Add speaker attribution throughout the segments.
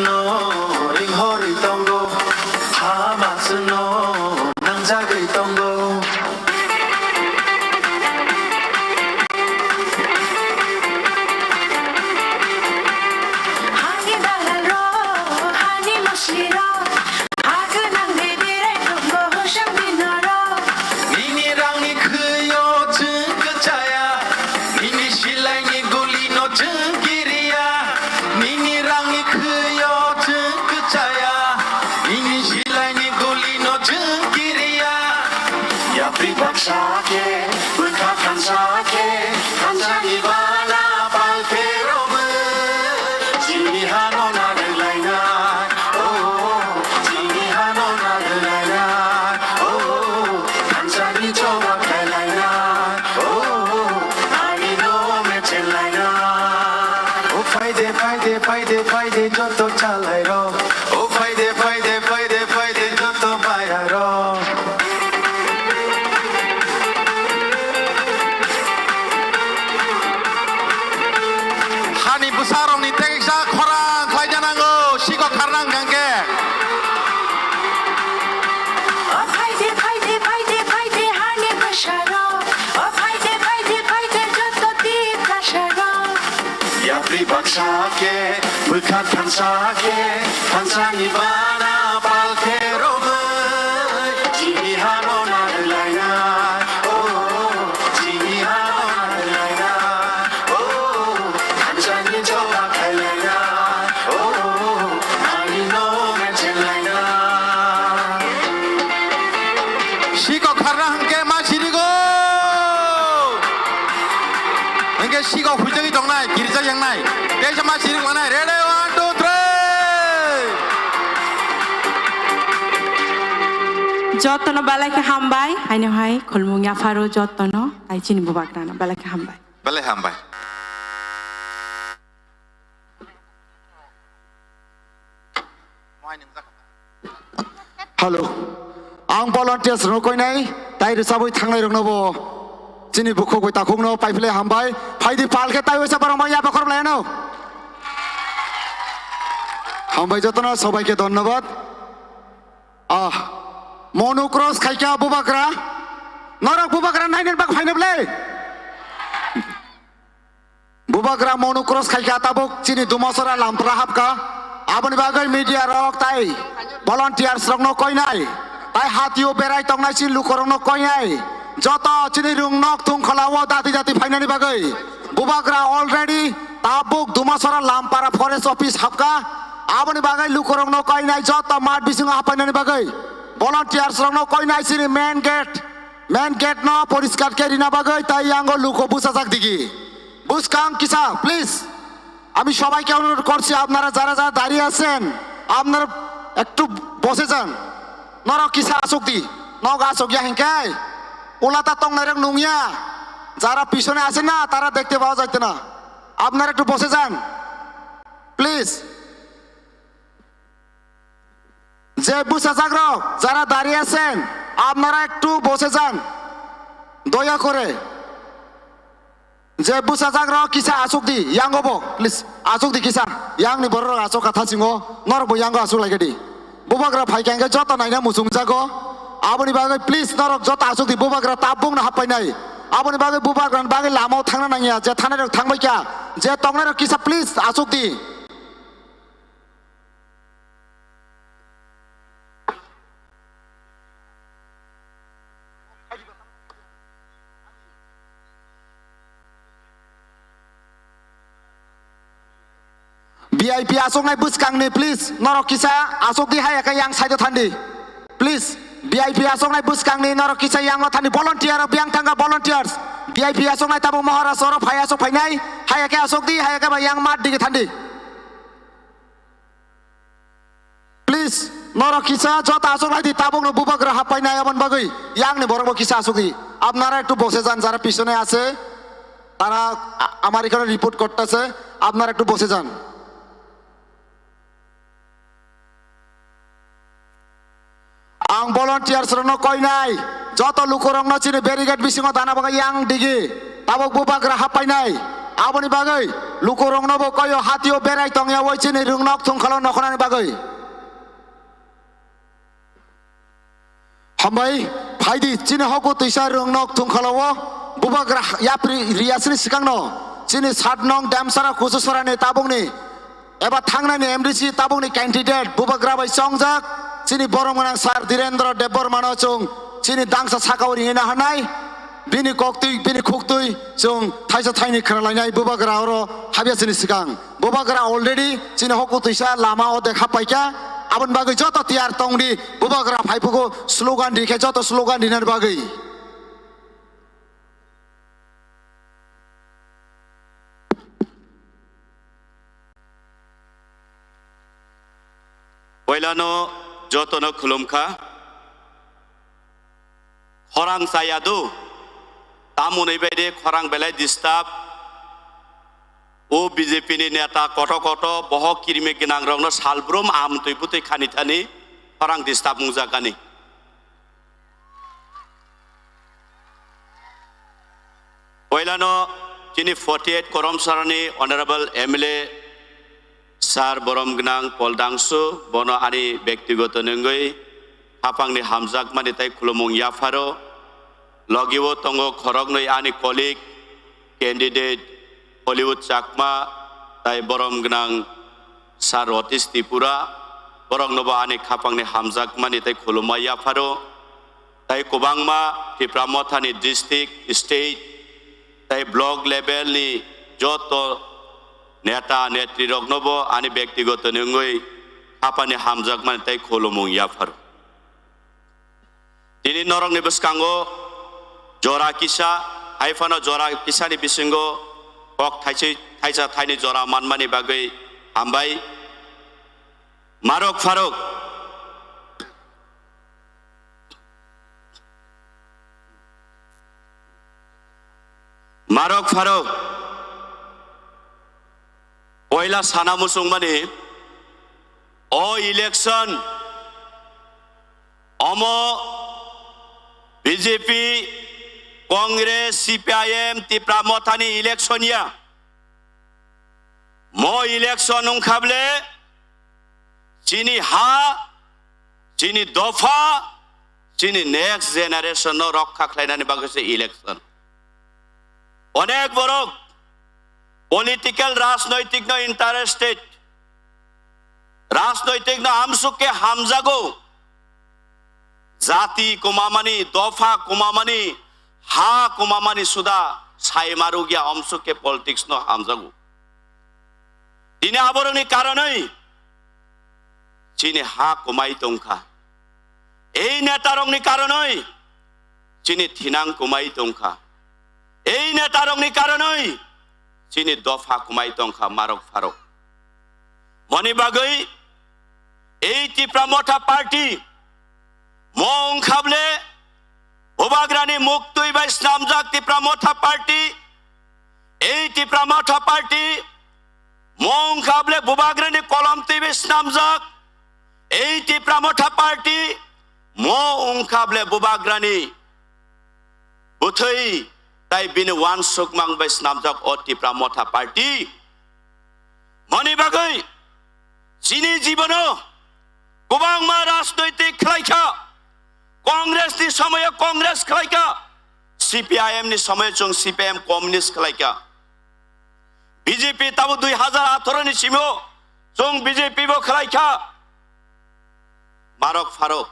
Speaker 1: no, ring hori tongo, Hamas no, nangzagri tongo.
Speaker 2: Hani dalaro, hani mushiro, hagunang bibiray tongo hosham binaro.
Speaker 1: Nini rangi kuyo jengkecaya, nini silai ni guli no jengkiriya, nini rangi kuyo jengkecaya, nini silai ni guli no jengkiriya. Ya pribaksa ke, berkakan sake, kansani bala palperobe, sini hano nadelaina, oh, sini hano nadelaina, oh, kansani coba kelaina, oh, ani no mechelaina. Oh, फायदे joto chalai ro, oh, फायदे joto bayar ro. Hani busarong ni teksa khorang khaijanango siko kharnang gangke.
Speaker 2: Oh फायदे hani basharo. Oh फायदे joto deep basharo.
Speaker 1: Ya pribaksa ke, bekat kansa ke, kansa ni bana palke robe. Jini hano nadelaina, oh, jini hano nadelaina, oh, kansa ni coba kelaina, oh, ani no mechelaina. Siko kharna hangke ma sirigo. Hangke siko hujangi dongnai, girja yangnai. Kaisa ma siring manai. Ready 1 2 3.
Speaker 3: Jotono balake hambai, haino hai kolmungya faro jotono, ai chini bubakrana balake hambai.
Speaker 1: Bale hambai.
Speaker 4: Hello. Ang volunteers no koi nai, tai saboi thangnai rong nobo. Chini bukho koi takhong no paiphle hambai, phaidi palke tai oisa barong ma ya bakor laino. Hambai jotona সবাইকে ধন্যবাদ। মনোক্রস খাইকা বুবাকরা নরক বুবাকরা নাইনের বাক ফাইনাবলে বুবাকরা মনোক্রস খাইকা তাবক চিনি দুমসরা লামপ্রা হাবকা আবনি বাগৈ media rock তাই volunteers রং ন কই নাই তাই হাতিও বেরাই তংনাই চিন লুকরং ন কই নাই যত চিনি রুং নক তুং খলাও দাতি দাতি ফাইনানি বাগৈ বুবাকরা অলরেডি তাবক দুমসরা লামপারা ফরেস্ট অফিস হাবকা আবনি বাগৈ লুকরং ন কই নাই যত মাঠ বিসিং হাপাইনানি বাগৈ volunteers rong no koi nai sini main gate no poriskar keri na bagai tai ango luko busajak digi buskang kisa please আমি সবাইকে অনুরোধ করছি আপনারা যারা যারা দাঁড়িয়ে আছেন আপনারা একটু বসে যান নর কিসা আসুক দি নগা আসুক ইয়া হিংকাই ওলাতা তং নাইরং নুংয়া যারা পিছনে আছেন না তারা দেখতে পাওয়া যাইতে না আপনারা একটু বসে যান প্লিজ যে বুসাজাগ্র যারা দাঁড়িয়ে আছেন আপনারা একটু বসে যান দয়া করে যে বুসাজাগ্র কিসা আসুক দি ইয়াঙ্গব প্লিজ আসুক দি কিসা ইয়াংনি বড় আসুক কথা সিংহ নরব ইয়াঙ্গ আসুক লাগে দি বুবাগ্রা ফাইকাঙ্গে যত নাইনা মুসুং জাগো আবনি বাগে প্লিজ নরক যত আসুক দি বুবাগ্রা তাবুং না হাপাই নাই আবনি বাগে বুবাগ্রান বাগে লামাও থাংনা নাঙ্গিয়া যে থানার থাংবাই কিয়া যে তংনার কিসা প্লিজ আসুক দি VIP asok nai bus kang ni please norok kisa asok di hai ka yang side thandi please VIP asok nai bus kang ni norok kisa yang ma thandi volunteer biang thanga volunteers VIP asok nai tabu mahara soro phai asok phai nai hai ka asok di hai ka ba yang mat di thandi please norok kisa jota asok nai di tabu no bubagra hapai nai amon bagui yang ni borok kisa asok di আপনারা একটু বসে যান যারা পিছনে আছে তারা আমার এখানে রিপোর্ট করতেছে আপনারা একটু বসে যান ang volunteers rono koi nai joto lukorong no chini barricade bisingo dana baga yang digi tabok bubagra hapai nai aboni bagai lukurong nobo koyo hatio berai tongya woi chini rungnok thungkhalo nokhonani bagai hambai phaidi chini hoko tuisa rungnok thungkhalo bubagra yapri riasni sikangno chini 7 nong damsara khususarani tabungni eba thangnani MDC tabungni candidate bubagra bai songjak chini boromganang sar Direndra Debbarmano chung chini dangsa sakawri ina hanai bini koktui bini khuktui chung thaisa thaini khralainai bubagra oro habiasini sikang bubagra already chini hoku tuisa lama o dekha paika abon bagai joto tiar tongdi bubagra phaipuko slogan dikhe joto slogan dinar bagai
Speaker 5: Wailano jotono khulumkha khorang sayadu tamunai baide khorang belai disturb o BJP ni neta koto koto boho kirime ginang rongno salbrum am tuiputui khani thani khorang disturb mungjakani Wailano chini 48 Koromsarani honorable MLA Sar borom gnang poldangsu bono ani bektigoto nengoi hapangni hamjak mani tai khulumung yafaro logiwo tongo khorognoi ani colleague candidate Hollywood chakma tai borom gnang Sar Otis Tripura borong nobo ani khapangni hamjak mani tai khuluma yafaro tai kubangma Tipramothani district state tai block level ni joto neta netri rognobo ani bektigoto nengoi apani hamjak man tai kholomung yafar dini norong ni beskango jora kisa haifano jora kisa ni bisingo kok thaisa thaini jora manmani bagai hambai marok farok Oila sana musung mani o election omo BJP Congress CPIM Tipramothani election ya mo election ungkhable chini ha chini dofa chini next generation no rokha khlainani bagase election onek borok political রাজনৈতিক no interested রাজনৈতিক no আমসুকে হামজাগো জাতি কুমামানি দফা কুমামানি হা কুমামানি সুদা সাইমারু গিয়া আমসুকে politics no হামজাগো দিনে আবরণী কারণই চিনি হা কুমাই তংখা এই নেতারংনি কারণই চিনি থিনাং কুমাই তংখা এই নেতারংনি কারণই chini dofa kumai tongkha marok farok moni bagai ei Tipramotha party mong khable Bubagrani muktui bai snamjak Tipramotha party ei Tipramotha party mong khable Bubagrani kolomtui bai snamjak ei Tipramotha party mong khable Bubagrani buthai tai bini wan sukmang bai snamjak o Tipramotha party moni bagai chini jibono kubangma rajnoitik khlaika Congress ni samoyo Congress khlaika CPIM ni samoyo chung CPIM communist khlaika BJP tabu 2018 ni simo chung BJP bo khlaika marok farok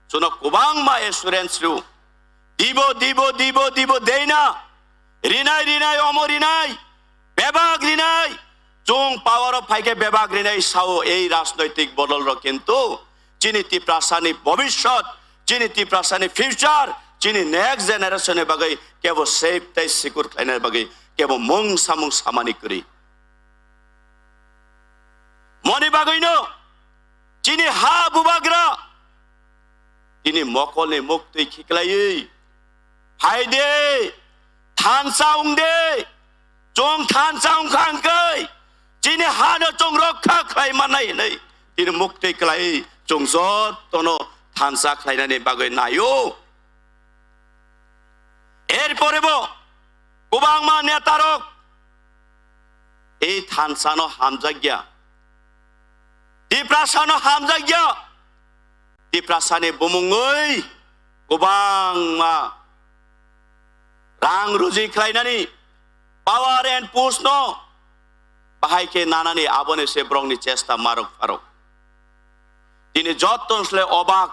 Speaker 5: chuno kubangma assurance ru dibo deina rinai omorinai bebag rinai chung power of phaike bebag rinai sao ei rajnoitik bodol ro kintu chini Tiprasani bhobishot chini Tiprasani future chini next generation e bagai kebo safe tai secure khaina bagai kebo mong samung samani kuri moni bagai no chini ha Bubagra chini mokole muktui khiklai haide than saung de chong than saung khang kai chini hano chong rokha khlai manai nei tin mukti klai chong zot tono than sa khlai nani bagai nayo er porebo kubangma netarok এই থানসানো হামজাগিয়া দিপ্রাসানো হামজাগিয়া দিপ্রাসানে bumungoi gobang ma rang ruji khlainani power and push no bahai ke nanani abone se brongni chesta marok farok tini joton sle obak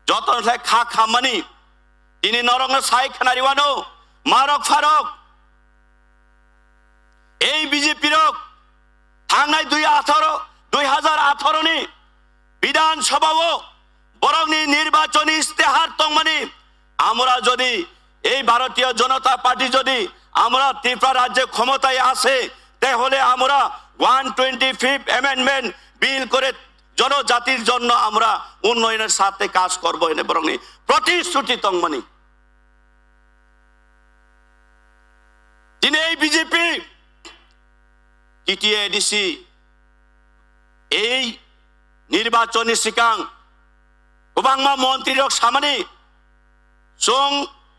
Speaker 5: joton sle kha khamani tini norong sai khanari wano marok farok এই BJP rock থাংনাই 2018 নি বিধানসভাও বরংনি নির্বাচনী ইস্তেহার তংমানি আমরা যদি এই ভারতীয় জনতা party যদি আমরা ত্রিপুরা রাজ্যে ক্ষমতায় আসে তাহলে আমরা 125th অ্যামেন্ডমেন্ট বিল করে জনজাতির জন্য আমরা উন্নয়নের সাথে কাজ করব এনে বরংনি প্রতিশ্রুতি তংমানি তিনি এই বিজেপি টিটিএডিসি এই নির্বাচনী সিকাং গোবাংমা মন্ত্রীরক সামনে সং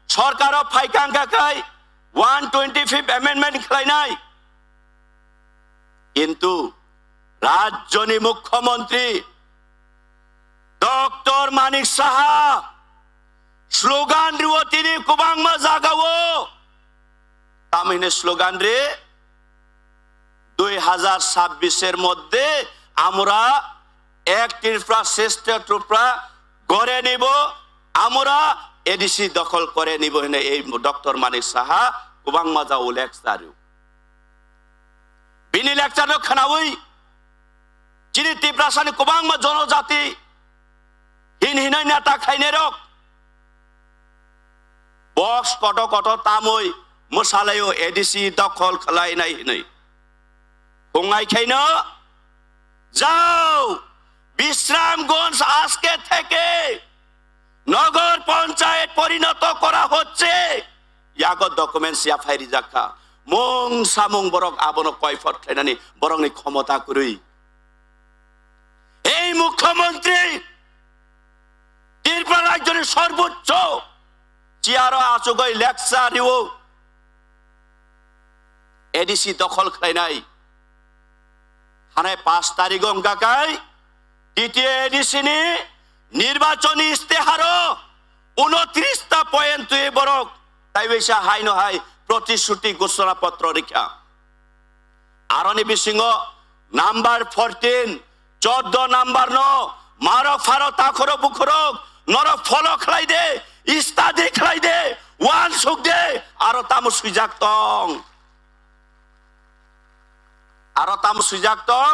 Speaker 5: সরকার ফাইকাং কাকাই 125th অ্যামেন্ডমেন্ট খাইনাই কিন্তু রাজ্যনি মুখ্যমন্ত্রী doctor Manik Saha slogan Rio তিনি গোবাংমা জাগাও তামিনে স্লোগান রে 2026 মধ্যে আমরা এক ত্রিপুরা শ্রেষ্ঠ ত্রিপুরা গড়ে নিব আমরা এডিসি দখল করে নিব এই ডক্টর মানিক সাহা গোবাং মাজা লেকচার বিনি লেকচার খানাবই যিনি ত্রিপুরাসানি গোবাং মা জনজাতি হিন হিনাই নেতা খাইনে রক বক্স কত কত তামই মশালায়ও এডিসি দখল খালাই নাই নাই হোঙ্গাই খাইনো যাও বিশ্রামগঞ্জ আজকে থেকে নগর পঞ্চায়েত পরিণত করা হচ্ছে ইয়াগত ডকুমেন্টস ইয়া ফাইরি জাকা মং সামং বরক আবন কয়ফট খাইনানি বরংনি ক্ষমতা করি এই মুখ্যমন্ত্রী ত্রিপুরা রাজ্যের সর্বোচ্চ চেয়ার আচগই লেকচারিও এডিসি দখল খাইনাই থানায় 5 তারিখ অঙ্কাকাই দ্বিতীয় এডিসিনি নির্বাচনী ইস্তেহার 29টা পয়েন্ট তুই বরক তাই বেশা হাই নহাই প্রতিশ্রুতি ঘোষণাপত্র রেখা আরনি বিসিংহ নাম্বার 14 14 নাম্বার ন মারক ফারক তাখরো বুখরক নরক ফল খাই দে ইস্তাদি খাই দে ওয়ান সুখ দে আর তাম সুইজাক তং আরো তাম সুজাক তং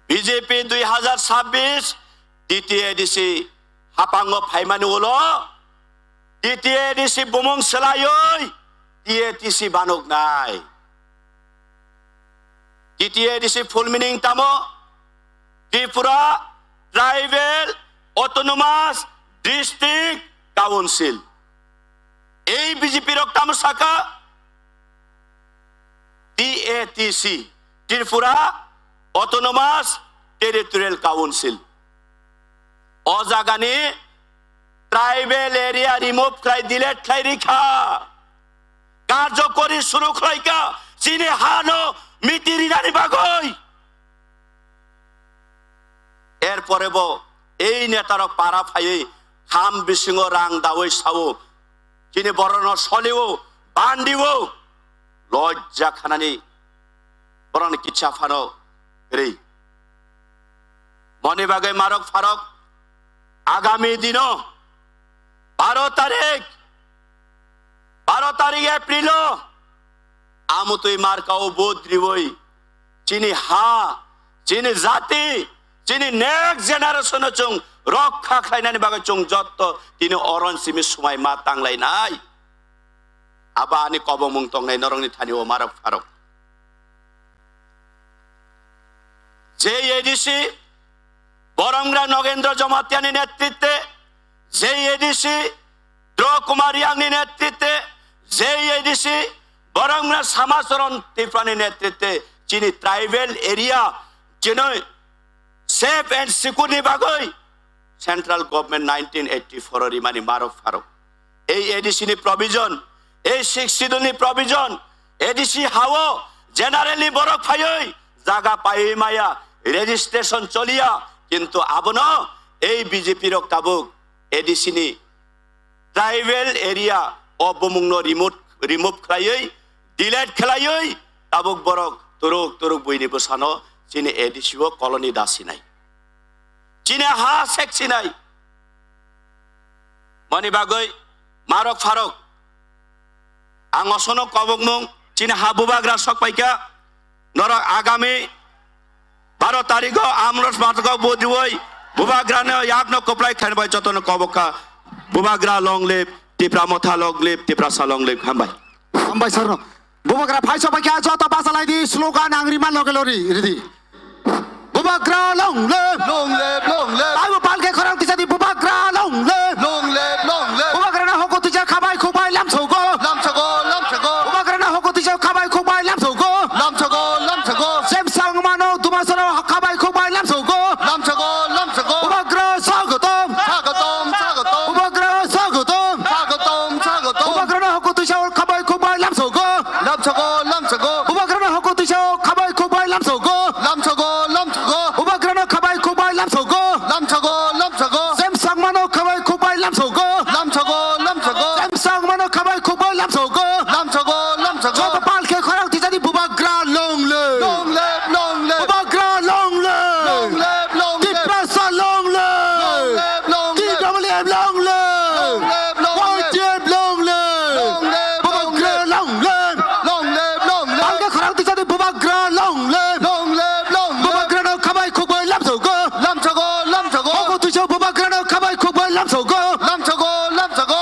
Speaker 5: বিজেপি 2026 দ্বিতীয় এডিসি হাপাঙ্গ ফাইমানি হলো দ্বিতীয় এডিসি বুমং সেলায়ই টিএটিসি বানুক নাই দ্বিতীয় এডিসি ফুল মিনিং তামো Tripura tribal autonomous district council এই বিজেপি রক্তাম শাখা TATC Tripura autonomous territorial council অজাগানি ট্রাইবেল এরিয়া রিমুভ খাই ডিলেট খাই রিখা কার্যকরী শুরু খাইকা চিনি হানো মিতিরি রানি বাগই এরপরে এই নেতার পারা ফাই খাম বিসিংহ রাং দাওই সাও চিনি বরণ সলিও বান্ডিও লজ্জা খানানি বরণ কিচ্ছা ফানো রে মনে বাগে মারক ফারক আগামী দিন 12 তারিখ এপ্রিল আমুতুই মার্কাও বোদ্রিবই চিনি হা চিনি জাতি চিনি নেক্সট জেনারেশন চং রক্ষা খাইনানি বাগে চং যত তিনি অরণ সিমি সময় মা তাংলাই নাই আবা আনি কব মুং তংনাই নরংনি থানি ও মারক ফারক যে এডিসি বরংরা নগেন্দ্র জমাতিয়ানি নেতৃত্বে যে এডিসি দ্র কুমার ইয়াংনি নেতৃত্বে যে এডিসি বরংরা সমাচরণ ত্রিপুরানি নেতৃত্বে চিনি ট্রাইবেল এরিয়া চিনি সেফ এন্ড সিকিউরিটি বাগই সেন্ট্রাল গভর্নমেন্ট 1984 রিমানি মারক ফারক এই এডিসি নি প্রভিজন এই 6 শিডিউল নি প্রভিজন এডিসি হাও জেনারেলি বরক ফাই জায়গা পাই মায়া রেজিস্ট্রেশন চলিয়া কিন্তু আবনো এই বিজেপির কাবুক এডিসি নি ট্রাইবেল এরিয়া অবমুংনো রিমুভ খালাই ডিলেট খেলাই কাবুক বরক তুরুক তুরুক বইনি বসানো চিনি এডিসি ও কলোনি দাসি নাই চিনে হা সেকছি নাই মনি বাগৈ মারক ফারক আং অসনো কবক মুং চিনে হাবুবাগ্রা সক পাইকা নর আগামী 12 তারিখ আমরস মাতক বজুই বুবাগ্রানে ইয়াকনো কপ্লাই খানবাই যতন কবকা বুবাগ্রা long live Tipra Motha long live Tipra সা লং লিভ হামবাই
Speaker 4: হামবাই सरनो बुबाग्रा फाइस बाइका जत बासालाई दि स्लोगान आंग्रिमा लगेलोरी रिदि बुबाग्रा लं ले आइबो पालके खरां तिसादि बुबाग्रा लं ले बुबाग्रा ना हको तिजा खाबाय खोबाय लामछगो बुबाग्रा ना हको तिजा खाबाय खोबाय लामछगो सेमसां मानो दुमासरो खाबाय खोबाय लामछगो बुबाग्रा स्वागतम बुबाग्रा स्वागतम बुबाग्रा ना हको तिजा खाबाय खोबाय लामछगो बुबाग्रा ना हको तिजा खाबाय खोबाय लामछगो बुबाग्रा ना खाबाय खोबाय लामछगो सेमसां मानो खाबाय खोबाय लामछगो सेमसां मानो खाबाय खोबाय लामछगो जत पालके खरां तिजादि बुबाग्रा लं ले बुबाग्रा लं ले टिप्रासा लं ले TWM लं ले YTM लं ले बुबाग्रा लं ले पालके खरां तिजादि बुबाग्रा लं ले बुबाग्रा ना खाबाय खोबाय लामछगो हको तिजा बुबाग्रा ना खाबाय खोबाय लामछगो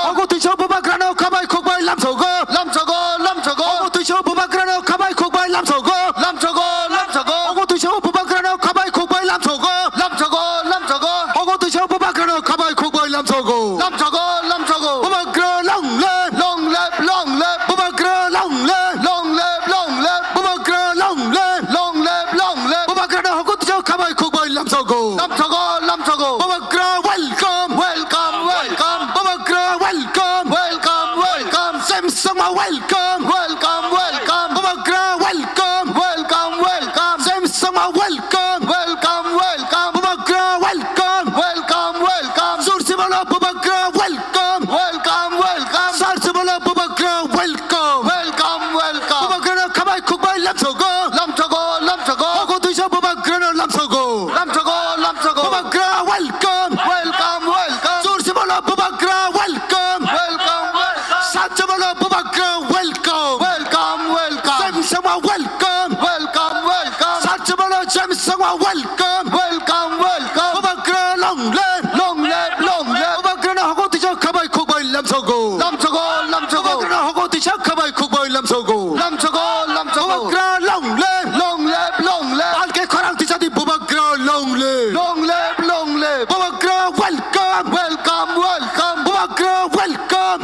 Speaker 4: हको तिजा बुबाग्रा ना खाबाय खोबाय लामछगो हको तिजा बुबाग्रा ना खाबाय खोबाय लामछगो हको तिजा बुबाग्रा ना खाबाय खोबाय लामछगो हको तिजा बुबाग्रा ना खाबाय खोबाय लामछगो बुबाग्रा लं ले बुबाग्रा लं ले बुबाग्रा लं ले बुबाग्रा ना हको तिजा खाबाय खोबाय लामछगो बुबाग्रा welcome बुबाग्रा welcome Samsung welcome बुबाग्रा welcome Samsung welcome बुबाग्रा welcome जोर से बोलो बुबाग्रा welcome जोर से बोलो बुबाग्रा welcome बुबाग्रा ना खाबाय खोबाय लामछगो हको तिजा बुबाग्रा ना लामछगो बुबाग्रा welcome जोर से बोलो बुबाग्रा welcome साथ बोलो बुबाग्रा welcome सेमसां welcome साथ बोलो सेमसां welcome बुबाग्रा लं ले बुबाग्रा ना हको तिजा खाबाय खोबाय लामछगो बुबाग्रा ना हको तिजा खाबाय खोबाय लामछगो बुबाग्रा लं ले पालके खरां तिजादि बुबाग्रा लं ले बुबाग्रा welcome बुबाग्रा welcome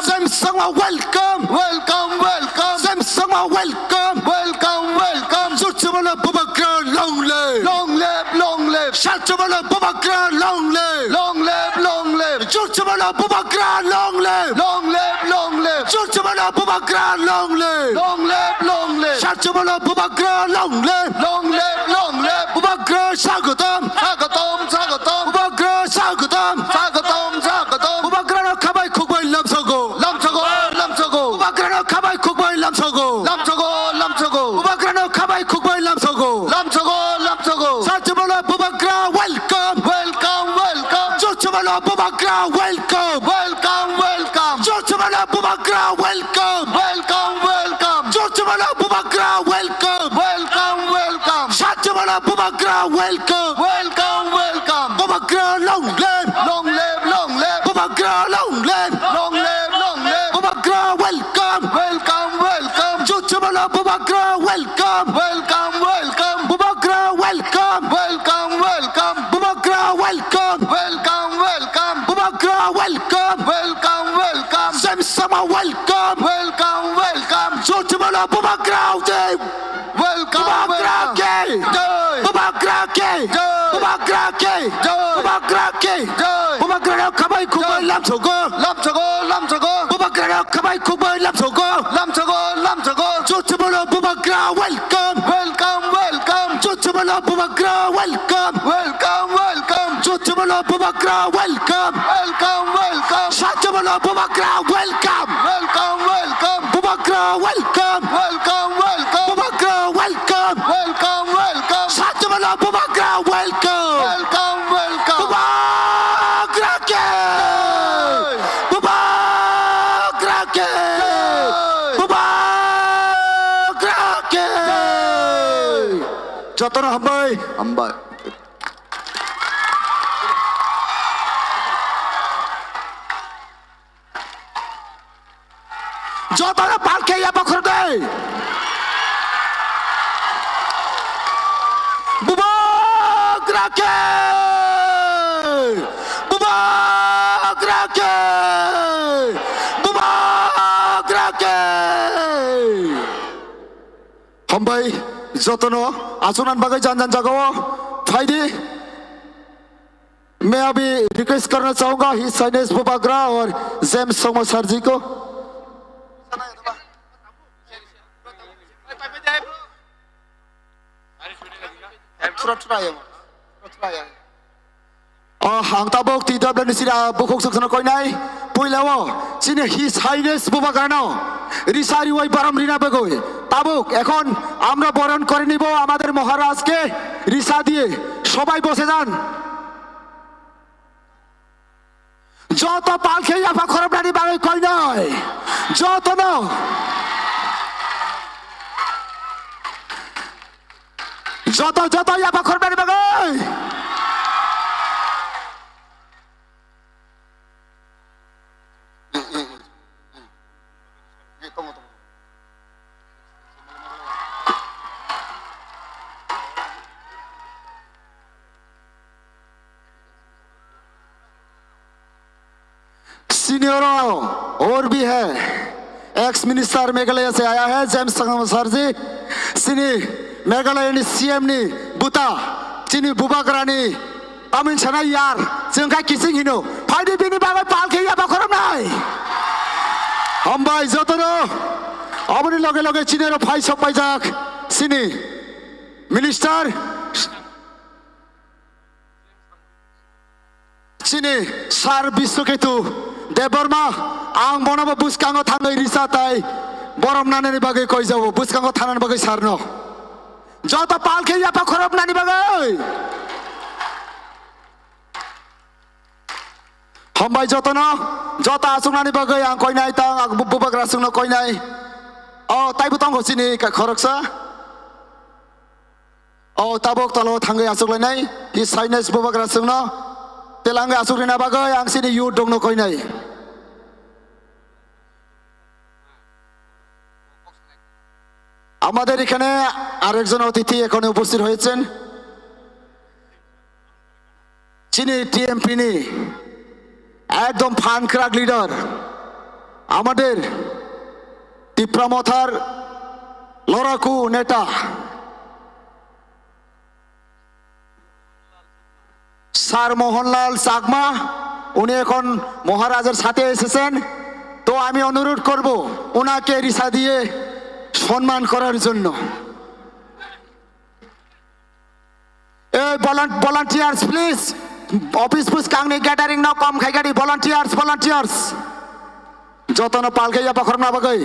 Speaker 4: Samsung welcome Samsung welcome जोर से बोलो बुबाग्रा लं ले साथ बोलो बुबाग्रा लं ले जोर से बोलो बुबाग्रा लं ले जोर से बोलो बुबाग्रा लं ले साथ बोलो बुबाग्रा लं ले बुबाग्रा स्वागतम बुबाग्रा स्वागतम बुबाग्रा ना खाबाय खोबाय लामछगो बुबाग्रा ना खाबाय खोबाय लामछगो बुबाग्रा ना खाबाय खोबाय लामछगो साथ बोलो बुबाग्रा welcome जोर से बोलो बुबाग्रा welcome जोर से बोलो बुबाग्रा welcome जोर से बोलो बुबाग्रा welcome साथ बोलो बुबाग्रा welcome बुबाग्रा लं ले बुबाग्रा लं ले बुबाग्रा welcome जोर से बोलो बुबाग्रा welcome बुबाग्रा welcome बुबाग्रा welcome बुबाग्रा welcome Samsung welcome जोर से बोलो बुबाग्रा बुबाग्रा बुबाग्रा ना खाबाय खोबाय लामछगो बुबाग्रा ना खाबाय खोबाय लामछगो Bubagra, welcome.
Speaker 1: Welcome, welcome,
Speaker 4: Jojumalo Bubagra, welcome.
Speaker 1: welcome, welcome,
Speaker 4: Shajumalo Bubagra, welcome.
Speaker 1: welcome, welcome,
Speaker 4: Bubagra, welcome.
Speaker 1: welcome, welcome,
Speaker 4: Bubagra, welcome.
Speaker 1: welcome, welcome,
Speaker 4: Shajumalo Bubagra, welcome.
Speaker 1: welcome, welcome.
Speaker 4: Bubagra ke. Bubagra ke. Bubagra ke. Jotono hambai.
Speaker 1: Ambai.
Speaker 4: Jotono palke ya bakhorde. Bubagra ke. Bubagra ke. Bubagra ke. Hambai jotono asunan bagai जान जगह फायदे मैं अभी request करना चाहूंगा ही साइनेस बुबाग्रा और James सोमो sir जी को ang tabok ti dabla ni sila bukok suksana koy nay puilawo sine hi সাইনেস বুবাগ্রা no রিসারি ওই বারম রিনা বেগোয় তাবুক এখন আমরা বরণ করে নিব আমাদের মহারাজকে রিসা দিয়ে সবাই বসে যান যত পাল খেয়ে আফা খরব রানি বাগে কই নয় যত না যত যত আফা খরব রানি বাগে सीनियरों और भी है एक्स मिनिस्टर मेघालय से आया है जेम्स संगम सर जी सिनी मेघालय नि सीएम नि बुता चिनी बुबाग्रा नि तामिन छना यार जोंखा किसिं हिनो फाइदे बिनि बागै पालखे या बाखरम नाय हामबाय जतनो अबनि लगे लगे चिनेरो फाइ सपाइ जाक सिनी मिनिस्टर चिनी सार विश्वकेतु देबरमा आं बनाबो बुसकांगो थाङै रिसा ताइ बरम नानेनि बागै कइ जाबो बुसकांगो थानानि बागै सारनो जत पालखे यापा खरब नानि बागै हमबाय जतन जत आसुंनानि बागै आं कइ नाय तां आं बुबाग्रा सुंनो कइ नाय ताइबो तां होसिनि खरकसा ताबक तलो थाङै आसुग्लायनाय हि साइनेस बुबाग्रा सुंनो तेलांगे आसुग्रिना बागै आं सिनि इउथ दंनो कइ नाय আমাদের এখানে আরেকজন অতিথি এখানে উপস্থিত হয়েছেন যিনি টিএমপি নি একদম ফান ক্রাক লিডার আমাদের টিপ্রামথার লড়াকু নেতা স্যার মোহনলাল চাকমা উনি এখন মহারাজের সাথে এসেছেন তো আমি অনুরোধ করব ওনাকে রিসা দিয়ে সম্মান করার জন্য এই ভলান্টিয়ার্স প্লিজ অফিস পুস কাংনি গ্যাদারিং নাও কম খাইগাড়ি ভলান্টিয়ার্স যতন পালকে যা পখরম না বাগৈ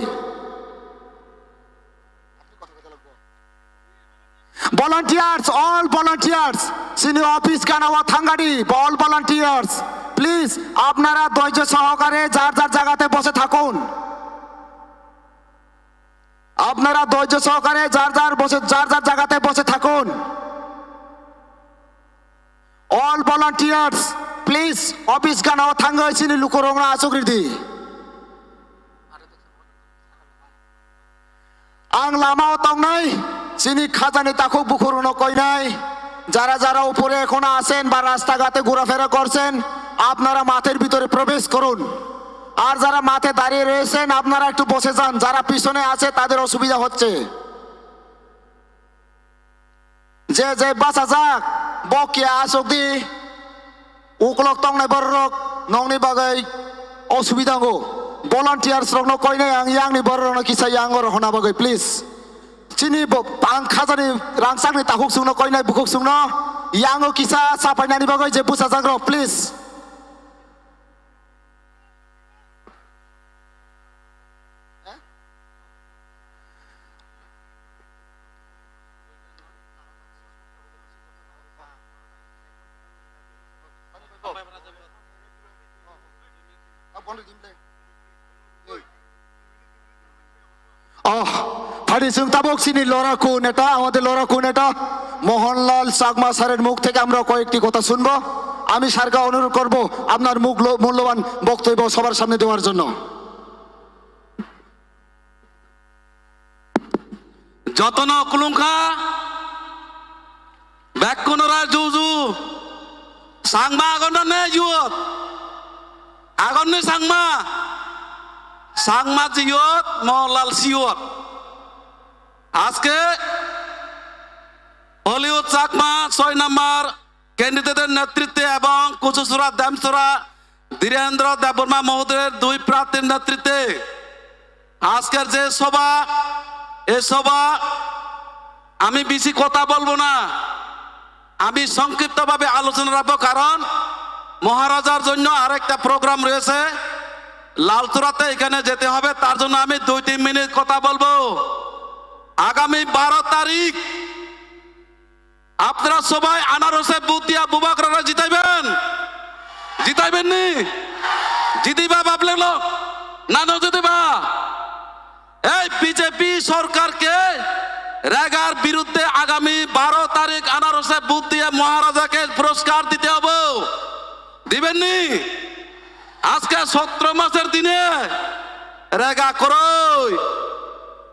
Speaker 4: volunteers all volunteers সিনি অফিস কানাওয়া থাঙ্গাড়ি all volunteers প্লিজ আপনারা ধৈর্য সহকারে যার যার জায়গাতে বসে থাকুন আপনারা ধৈর্য সহকারে যার যার জায়গাতে বসে থাকুন all volunteers please office kana thanga sini lukorongna asugridi ang lama tongnai sini khazani takho bukhuruno koinai যারা যারা উপরে এখন আছেন বা রাস্তাঘাটে ঘোরাফেরা করছেন আপনারা মাঠের ভিতরে প্রবেশ করুন আর যারা মাঠে দাঁড়িয়ে রয়েছেন আপনারা একটু বসে যান যারা পিছনে আছে তাদের অসুবিধা হচ্ছে যে যে বাসা যাক বকিয়া আসুকদি উকলক তংনাই বররক নংনি বাগৈ অসুবিধা গো volunteers রকনো কইনাই আং ইয়াংনি বররনো কিসা ইয়াংর হনা বাগৈ please chini pang khajani rangsang ni tahuk sungno koi nai bukuk sungno yango kisa sapai nani bagai je busa jangro please. ফাড়ি সিং তাবক চিনি লড়াকু নেতা আমাদের লড়াকু নেতা মোহনলাল চাকমা স্যারের মুখ থেকে আমরা কয়েকটি কথা শুনবো আমি স্যারকে অনুরোধ করব আপনার মুখ মূল্যবান বক্তব্য সবার সামনে দেওয়ার জন্য
Speaker 6: যতন কুলুংখা ব্যাকুনরা জুজু সাংমা আগনে ইয়ত আগনে সাংমা সাংমা জিয়ত মোহনলাল সিয়ত আজকে হলিউড চাকমা 6 নম্বর ক্যান্ডিডেটের নেতৃত্বে এবং কুচুচুরা দামচুরা ধীরেন্দ্র দেববর্মা মহোদয়ের 2 প্রার্থীর নেতৃত্বে আজকের যে সভা এই সভা আমি বেশি কথা বলবো না আমি সংক্ষিপ্তভাবে আলোচনা রাখবো কারণ মহারাজার জন্য আরেকটা প্রোগ্রাম রয়েছে লালচুরাতে এখানে যেতে হবে তার জন্য আমি 2-3 মিনিট কথা বলবো আগামী 12 তারিখ আপনারা সবাই আনারসে বুথ দিয়া বুবাকরারা জিতাইবেন নি জিতিবা ভাবলে লোক না জিতিবা এই বিজেপি সরকারকে রেগার বিরুদ্ধে আগামী 12 তারিখ আনারসে বুথ দিয়ে মহারাজাকে পুরস্কার দিতে হবে দিবেন নি আজকে 17 মাসের দিনে রেগা করই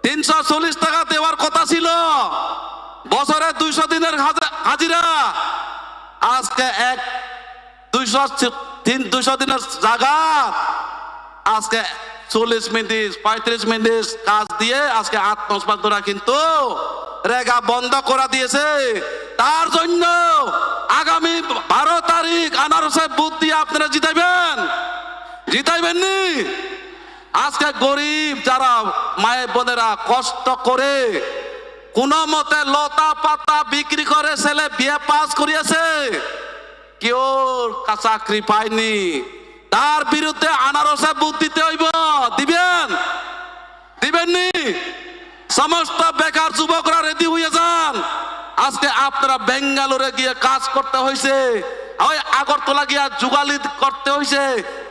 Speaker 6: 340 টাকা দেওয়ার কথা ছিল বছরে 200 দিনের হাজিরা আজকে 200 দিনের জায়গা আজকে 40 মিনিট 35 মিনিট কাজ দিয়ে আজকে 8-9 মাস ধরে কিন্তু রেগা বন্ধ করে দিয়েছে তার জন্য আগামী 12 তারিখ আনারসে বুথ দিয়ে আপনারা জিতাইবেন নি আজকে গরিব যারা মায়ের বোনেরা কষ্ট করে কোন মতে লতা পাতা বিক্রি করে ছেলে বিয়ে পাস করিয়েছে কেউ চাকরি পায়নি তার বিরুদ্ধে আনারসে বুথ দিতে হইব দিবেন নি সমস্ত বেকার যুবকরা রেডি হয়ে যান আজকে আপনারা বেঙ্গালুরে গিয়ে কাজ করতে হয়েছে ওই আগরতলা গিয়া যুগালি করতে হয়েছে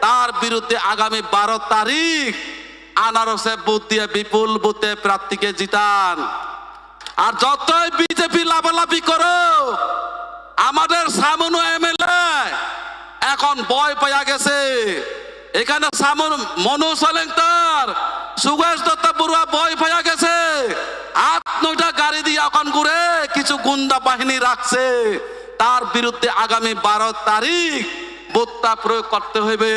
Speaker 6: তার বিরুদ্ধে আগামী 12 তারিখ আনারসে বুথ দিয়ে বিপুল বুথে প্রার্থীকে জিতান আর যতই বিজেপি লাভালাভি করো আমাদের সামনে এমএলএ এখন ভয় পাইয়া গেছে এখানে সামনে মনু সলেংটার সুগেশ দত্ত বড়ুয়া ভয় পাইয়া গেছে 8-9টা গাড়ি দিয়ে এখন ঘুরে কিছু গুন্ডা বাহিনী রাখছে তার বিরুদ্ধে আগামী 12 তারিখ ভোটটা প্রয়োগ করতে হবে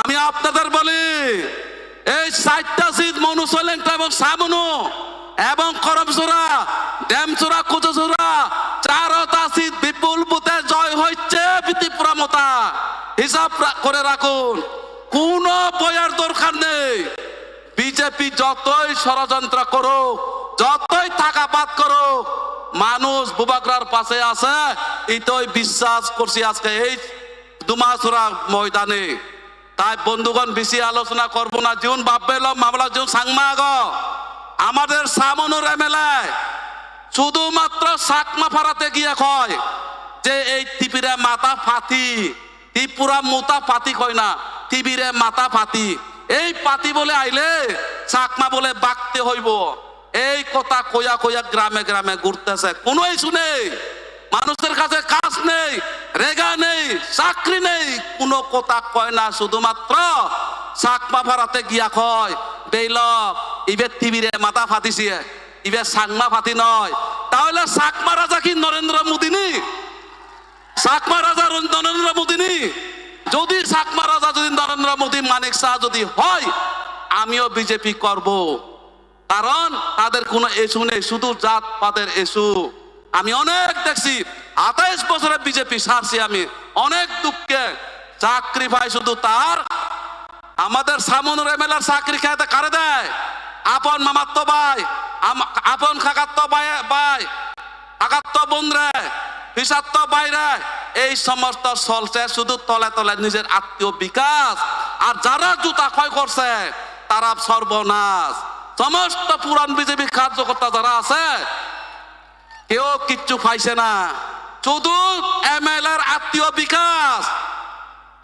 Speaker 6: আমি আপনাদের বলি এই 60টা সিট মনু সলেংটা এবং সামনু এবং করমচুরা ড্যামচুরা কুচুচুরা 4টা সিট বিপুল বুথে জয় হচ্ছে বিতিপুরা মতা হিসাব করে রাখুন কোন বয়ার দরকার নেই বিজেপি যতই ষড়যন্ত্র করুক যতই টাকাপাত করুক মানুষ বুবাকরার পাশে আছে এটাই বিশ্বাস করছি আজকে এই দুমাসুরা ময়দানে তাই বন্ধুগণ বেশি আলোচনা করব না জীবন ভাববে মামলা জীবন সাংমা আমাদের সামনের এমএলএ শুধুমাত্র সাকমা ফারাতে গিয়ে কয় যে এই টিপিরে মাথা ফাতি ত্রিপুরা মোতা পাতি কয় না টিবিরে মাথা ফাতি এই পাতি বলে আইলে চাকমা বলে বাগতে হইব এই কথা কইয়া কইয়া গ্রামে গ্রামে ঘুরতেছে কোনো ইস্যু নেই মানুষের কাছে কাজ নেই রেগা নেই চাকরি নেই কোনো কথা কয় না শুধুমাত্র চাকমা ফারাতে গিয়া কয় বেইল ইবে টিবিরে মাথা ফাতিছে ইবে সাংমা ফাতি নয় তাহলে চাকমা রাজা কি নরেন্দ্র মোদী নি চাকমা রাজা নরেন্দ্র মোদী নি যদি চাকমা রাজা যদি নরেন্দ্র মোদী মানিক শাহ যদি হয় আমিও বিজেপি করব কারণ তাদের কোনো ইস্যু নেই শুধু জাত পাতের ইস্যু আমি অনেক দেখছি 28 বছরে বিজেপি সারছি আমি অনেক দুঃখে চাকরি ভাই শুধু তার আমাদের সামনের এমএলএর চাকরি খাইতে কারে দেয় আপন মামাতো ভাই আপন খাকাত্ত ভাই কাকাত্ত বোন রে ফিসাত্ত বাইরে এই সমস্ত চলছে শুধু তলে তলে নিজের আত্মীয় বিকাশ। আর যারা জুতা ক্ষয় করছে তারা সর্বনাশ। সমস্ত পুরান বিজেপি কার্যকর্তা যারা আছে কেউ কিচ্ছু পাইছে না, শুধু এমএলএর আত্মীয় বিকাশ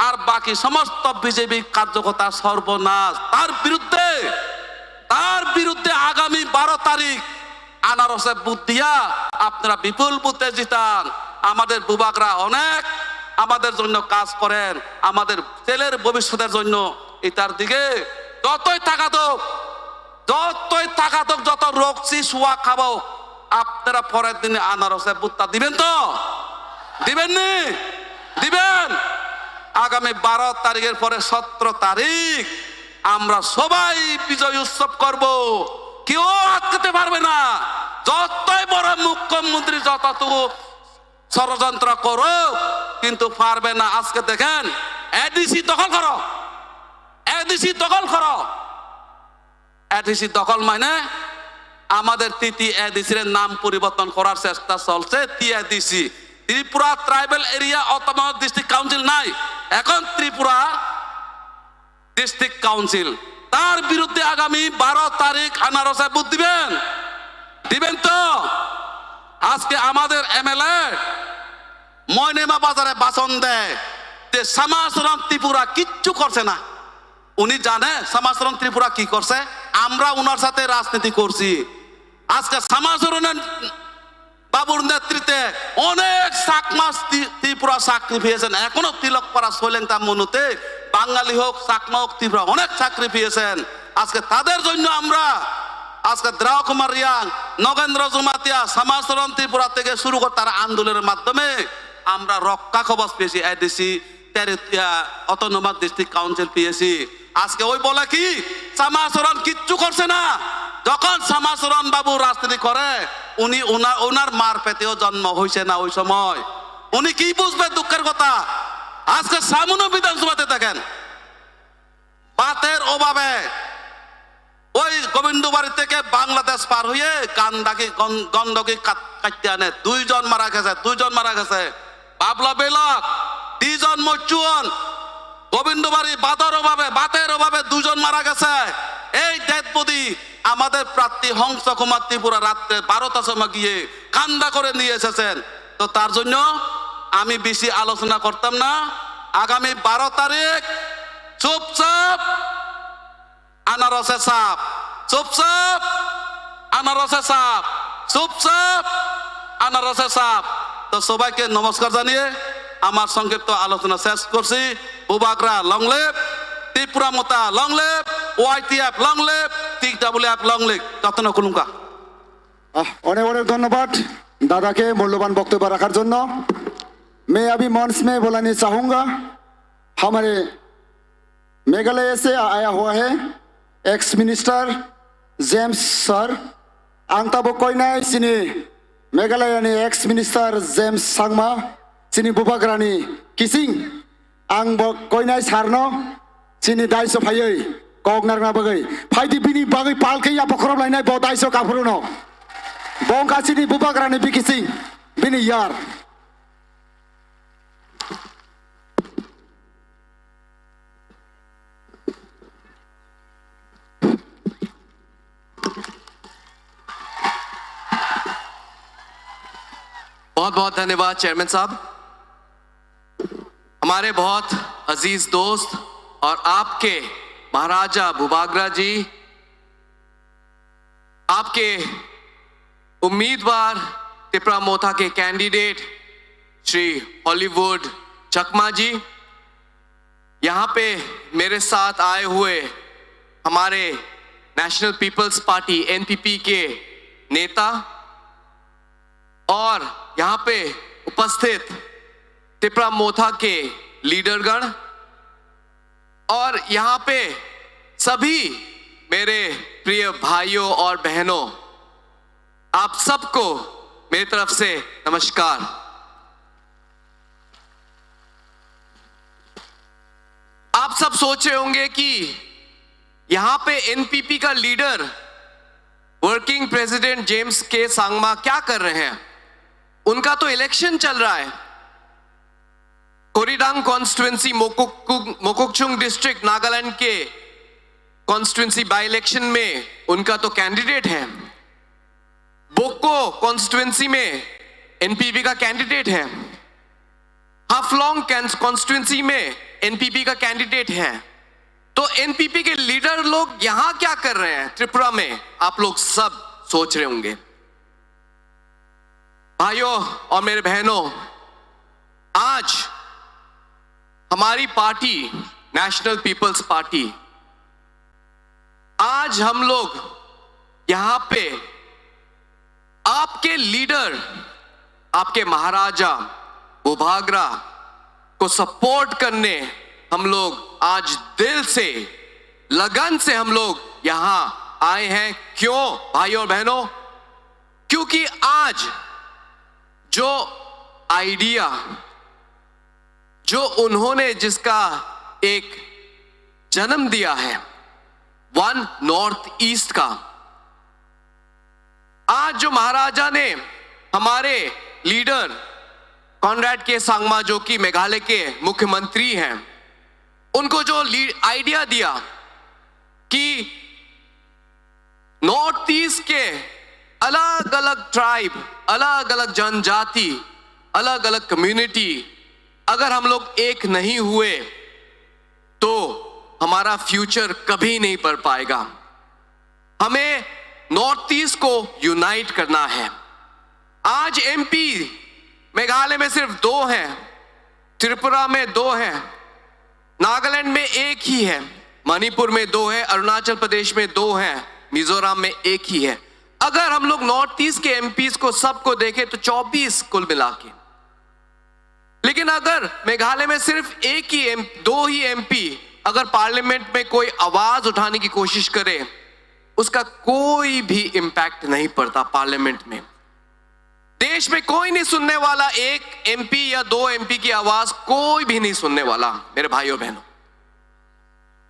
Speaker 6: আর বাকি সমস্ত বিজেপি কার্যকর্তা সর্বনাশ। তার বিরুদ্ধে আগামী 12 তারিখ আনারসে বুথ দিয়া আপনারা বিপুল বুথে জিতান। আমাদের বুবাকরা অনেক আমাদের জন্য কাজ করেন, আমাদের ছেলের ভবিষ্যতের জন্য। এটার দিকে যতই টাকা দোক যত রোগছি শুয়া খাবো, আপনারা পরের দিনে আনারসে বুথটা দিবেন তো? দিবেননি? দিবেন। আগামী 12 তারিখের পরে 17 তারিখ আমরা সবাই বিজয় উৎসব করব, কেউ আটকাতে পারবে না। যতই বড় মুখ্যমন্ত্রী যতটুকু ষড়যন্ত্র করো কিন্তু পারবে না। আজকে দেখেন এডিসি দখল করো, এডিসি দখল মানে আমাদের তিতি এডিসির নাম পরিবর্তন করার চেষ্টা চলছে। TADC Tripura tribal area autonomous district council নাই, এখন ত্রিপুরা ডিস্ট্রিক্ট কাউন্সিল। তার বিরুদ্ধে আগামী 12 তারিখ আনারসে বুথ দিবেন তো? আজকে আমাদের এমএলএ ময়নেমা বাজারে ভাষণ দেয় যে সমাজরণ ত্রিপুরা কিচ্ছু করছে না। উনি জানে সমাজরণ ত্রিপুরা কি করছে? আমরা উনার সাথে রাজনীতি করছি। আজকে সমাজরণের বাবুর নেতৃত্বে অনেক চাকমা ত্রিপুরা চাকরি পেয়েছেন। এখনো তিলকপাড়া সোলেংটা মনুতে বাঙালি হোক চাকমা হোক ত্রিপুরা অনেক চাকরি পেয়েছেন। আজকে তাদের জন্য আমরা আজকে দ্রাও কুমার রিয়াং, নগেন্দ্র জুমাতিয়া, সমাজরণ ত্রিপুরা থেকে শুরু করে তার আন্দোলনের মাধ্যমে আমরা রক্ষা কবচ পেয়েছি। এডিসি অটোনমাস ডিস্ট্রিক্ট কাউন্সিল পেয়েছি। আজকে ওই বলে কি সমাজরণ কিচ্ছু করছে না। যখন সমাজরণ বাবু রাজনীতি করে উনি ওনার মার পেতেও জন্ম হয়েছে না ওই সময়। উনি কি বুঝবে দুঃখের কথা? আজকে সামনে বিধানসভাতে দেখেন বাতের অভাবে ওই গোবিন্দবাড়ি থেকে বাংলাদেশ পার হয়ে গন্ডকি কাটতে আনে 2 জন মারা গেছে। বাবলা বেলক 2 জন মরচুয়ন, গোবিন্দবাড়ি বাতের অভাবে 2 জন মারা গেছে। এই ডেড বডি আমাদের প্রার্থী হংস কুমার ত্রিপুরা রাত্রে 12টার সময় গিয়ে কান্দা করে নিয়ে এসেছেন। তো তার জন্য আমি বেশি আলোচনা করতাম না। আগামী 12 তারিখ চুপচাপ আনারসে সাপ, চুপচাপ আনারসে সাপ, চুপচাপ আনারসে সাপ। তো সবাইকে নমস্কার জানিয়ে আমার সংক্ষিপ্ত আলোচনা শেষ করছি। বুবাকরা long live, Tripura Motha long live, YTF long live, TWF long live. যত্ন কুলুঙ্কা।
Speaker 4: অনেক অনেক ধন্যবাদ दादा के मूल्यवान वक्तव्य रखार जन्य। मैं अभी मंच में बुलाना चाहूँगा हमारे मेघालय से आया हुआ है एक्स मिनिस्टर जेम्स सर। आं तब कोई सिनी Meghalaya ex minister James Sangma सिनी बुबाग्रानी किसिंग आं कोई सारनो सिनी दाइसो फायै कगनारना बगै फाइदि बिनि बगै पालकै या बखरब लाइनाय ब दाइसो काफुरुनो बंका सिनी बुबाग्रानी बिकिसिंग बिनि यार।
Speaker 7: बहुत बहुत धन्यवाद चेयरमैन साहब। हमारे बहुत अजीज दोस्त और आपके महाराजा बुबागरा जी, आपके उम्मीदवार टिपरा मोथा के कैंडिडेट श्री हॉलीवुड चकमा जी, यहाँ पे मेरे साथ आए हुए हमारे नेशनल पीपल्स पार्टी एनपीपी के नेता और यहाँ पे उपस्थित टिपरा मोथा के लीडरगण और यहाँ पे सभी मेरे प्रिय भाइयों और बहनों, आप सबको मेरी तरफ से नमस्कार। आप सब सोच रहे होंगे कि यहाँ पे एनपीपी का लीडर वर्किंग प्रेसिडेंट जेम्स के सांगमा क्या कर रहे हैं? उनका तो इलेक्शन चल रहा है। कोरीडांग कॉन्स्टिट्यूंसी मोकोकचुंग डिस्ट्रिक्ट नागालैंड के कॉन्स्टिट्यूंसी बाई इलेक्शन में उनका तो कैंडिडेट है। बोको कॉन्स्टिट्यूंसी में एनपीपी का कैंडिडेट है। हाफलोंग कॉन्स्टिट्यूंसी में एनपीपी का कैंडिडेट है। तो एनपीपी के लीडर लोग यहां क्या कर रहे हैं त्रिपुरा में, आप लोग सब सोच रहे होंगे। भाइयों और मेरे बहनों, आज हमारी पार्टी नेशनल पीपल्स पार्टी, आज हम लोग यहां पे आपके लीडर, आपके महाराजा भूभागरा को सपोर्ट करने हम लोग आज दिल से, लगन से हम लोग यहां आए हैं। क्यों भाइयों और बहनों? क्योंकि आज जो आइडिया, जो उन्होंने जिसका एक जन्म दिया है, वन नॉर्थ ईस्ट का, आज जो महाराजा ने हमारे लीडर कॉनरेड के सांगमा, जो कि मेघालय के मुख्यमंत्री हैं, उनको जो आइडिया दिया कि नॉर्थ ईस्ट के अलग अलग ट्राइब, अलग अलग जनजाति, अलग अलग कम्युनिटी, अगर हम लोग एक नहीं हुए तो हमारा फ्यूचर कभी नहीं बढ़ पाएगा। हमें नॉर्थ ईस्ट को यूनाइट करना है। आज एमपी मेघालय में सिर्फ 2 हैं, त्रिपुरा में 2 हैं, नागालैंड में 1 ही है, मणिपुर में 2 है, अरुणाचल प्रदेश में 2 हैं, मिजोरम में 1 ही है। अगर हम लोग नॉर्थ ईस्ट के एमपीज को सबको देखें तो 24 कुल मिला के। लेकिन अगर मेघालय में सिर्फ 2 ही एमपी अगर पार्लियामेंट में कोई आवाज उठाने की कोशिश करे, उसका कोई भी इंपैक्ट नहीं पड़ता पार्लियामेंट में। देश में कोई नहीं सुनने वाला, 1 एमपी या 2 एमपी की आवाज कोई भी नहीं सुनने वाला मेरे भाइयों बहनों।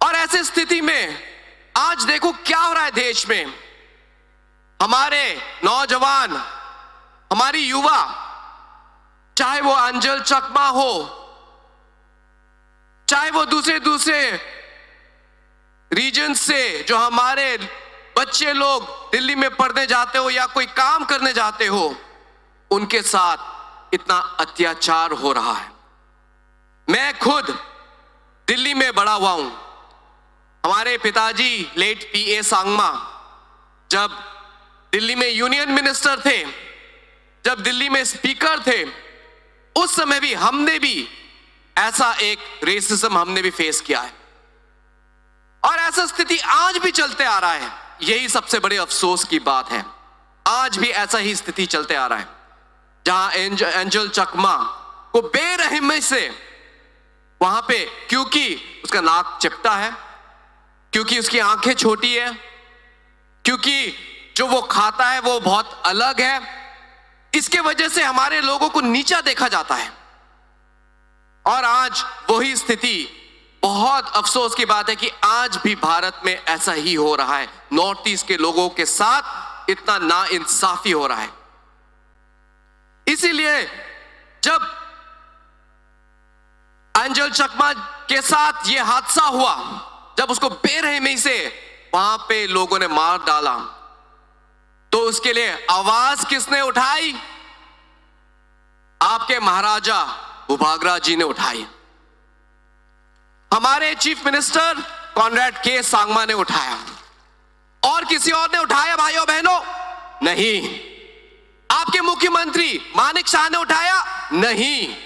Speaker 7: और ऐसी स्थिति में आज देखो क्या हो रहा है देश में। हमारे नौजवान, हमारी युवा, चाहे वो अंजल चकमा हो, चाहे वो दूसरे रीजन से जो हमारे बच्चे लोग दिल्ली में पढ़ने जाते हो या कोई काम करने जाते हो, उनके साथ इतना अत्याचार हो रहा है। मैं खुद दिल्ली में बड़ा हुआ हूं। हमारे पिताजी लेट पीए सांगमा जब दिल्ली में यूनियन मिनिस्टर थे, जब दिल्ली में स्पीकर थे, उस समय भी हमने भी ऐसा एक रेसिज्म हमने भी फेस किया है। और ऐसा स्थिति आज भी चलते आ रहा है। यही सबसे बड़े अफसोस की बात है। आज भी ऐसा ही स्थिति चलते आ रहा है, जहां एंजल चकमा को बेरहमी से वहां पे, क्योंकि उसका नाक चिपटा है, क्योंकि उसकी आंखें छोटी है, क्योंकि जो वो खाता है वो बहुत अलग है, इसके वजह से हमारे लोगों को नीचा देखा जाता है। और आज वही स्थिति, बहुत अफसोस की बात है कि आज भी भारत में ऐसा ही हो रहा है। नॉर्थ ईस्ट के लोगों के साथ इतना नाइंसाफी हो रहा है। इसीलिए जब अंजल चकमा के साथ यह हादसा हुआ, जब उसको बेरहमी से वहां पे लोगों ने मार डाला, तो उसके लिए आवाज किसने उठाई? आपके महाराजा भूभागरा जी ने उठाई। हमारे चीफ मिनिस्टर कॉनरेड के सांगमा ने उठाया। और किसी और ने उठाया भाइयों बहनों? नहीं। आपके मुख्यमंत्री मानिक शाह ने उठाया? नहीं।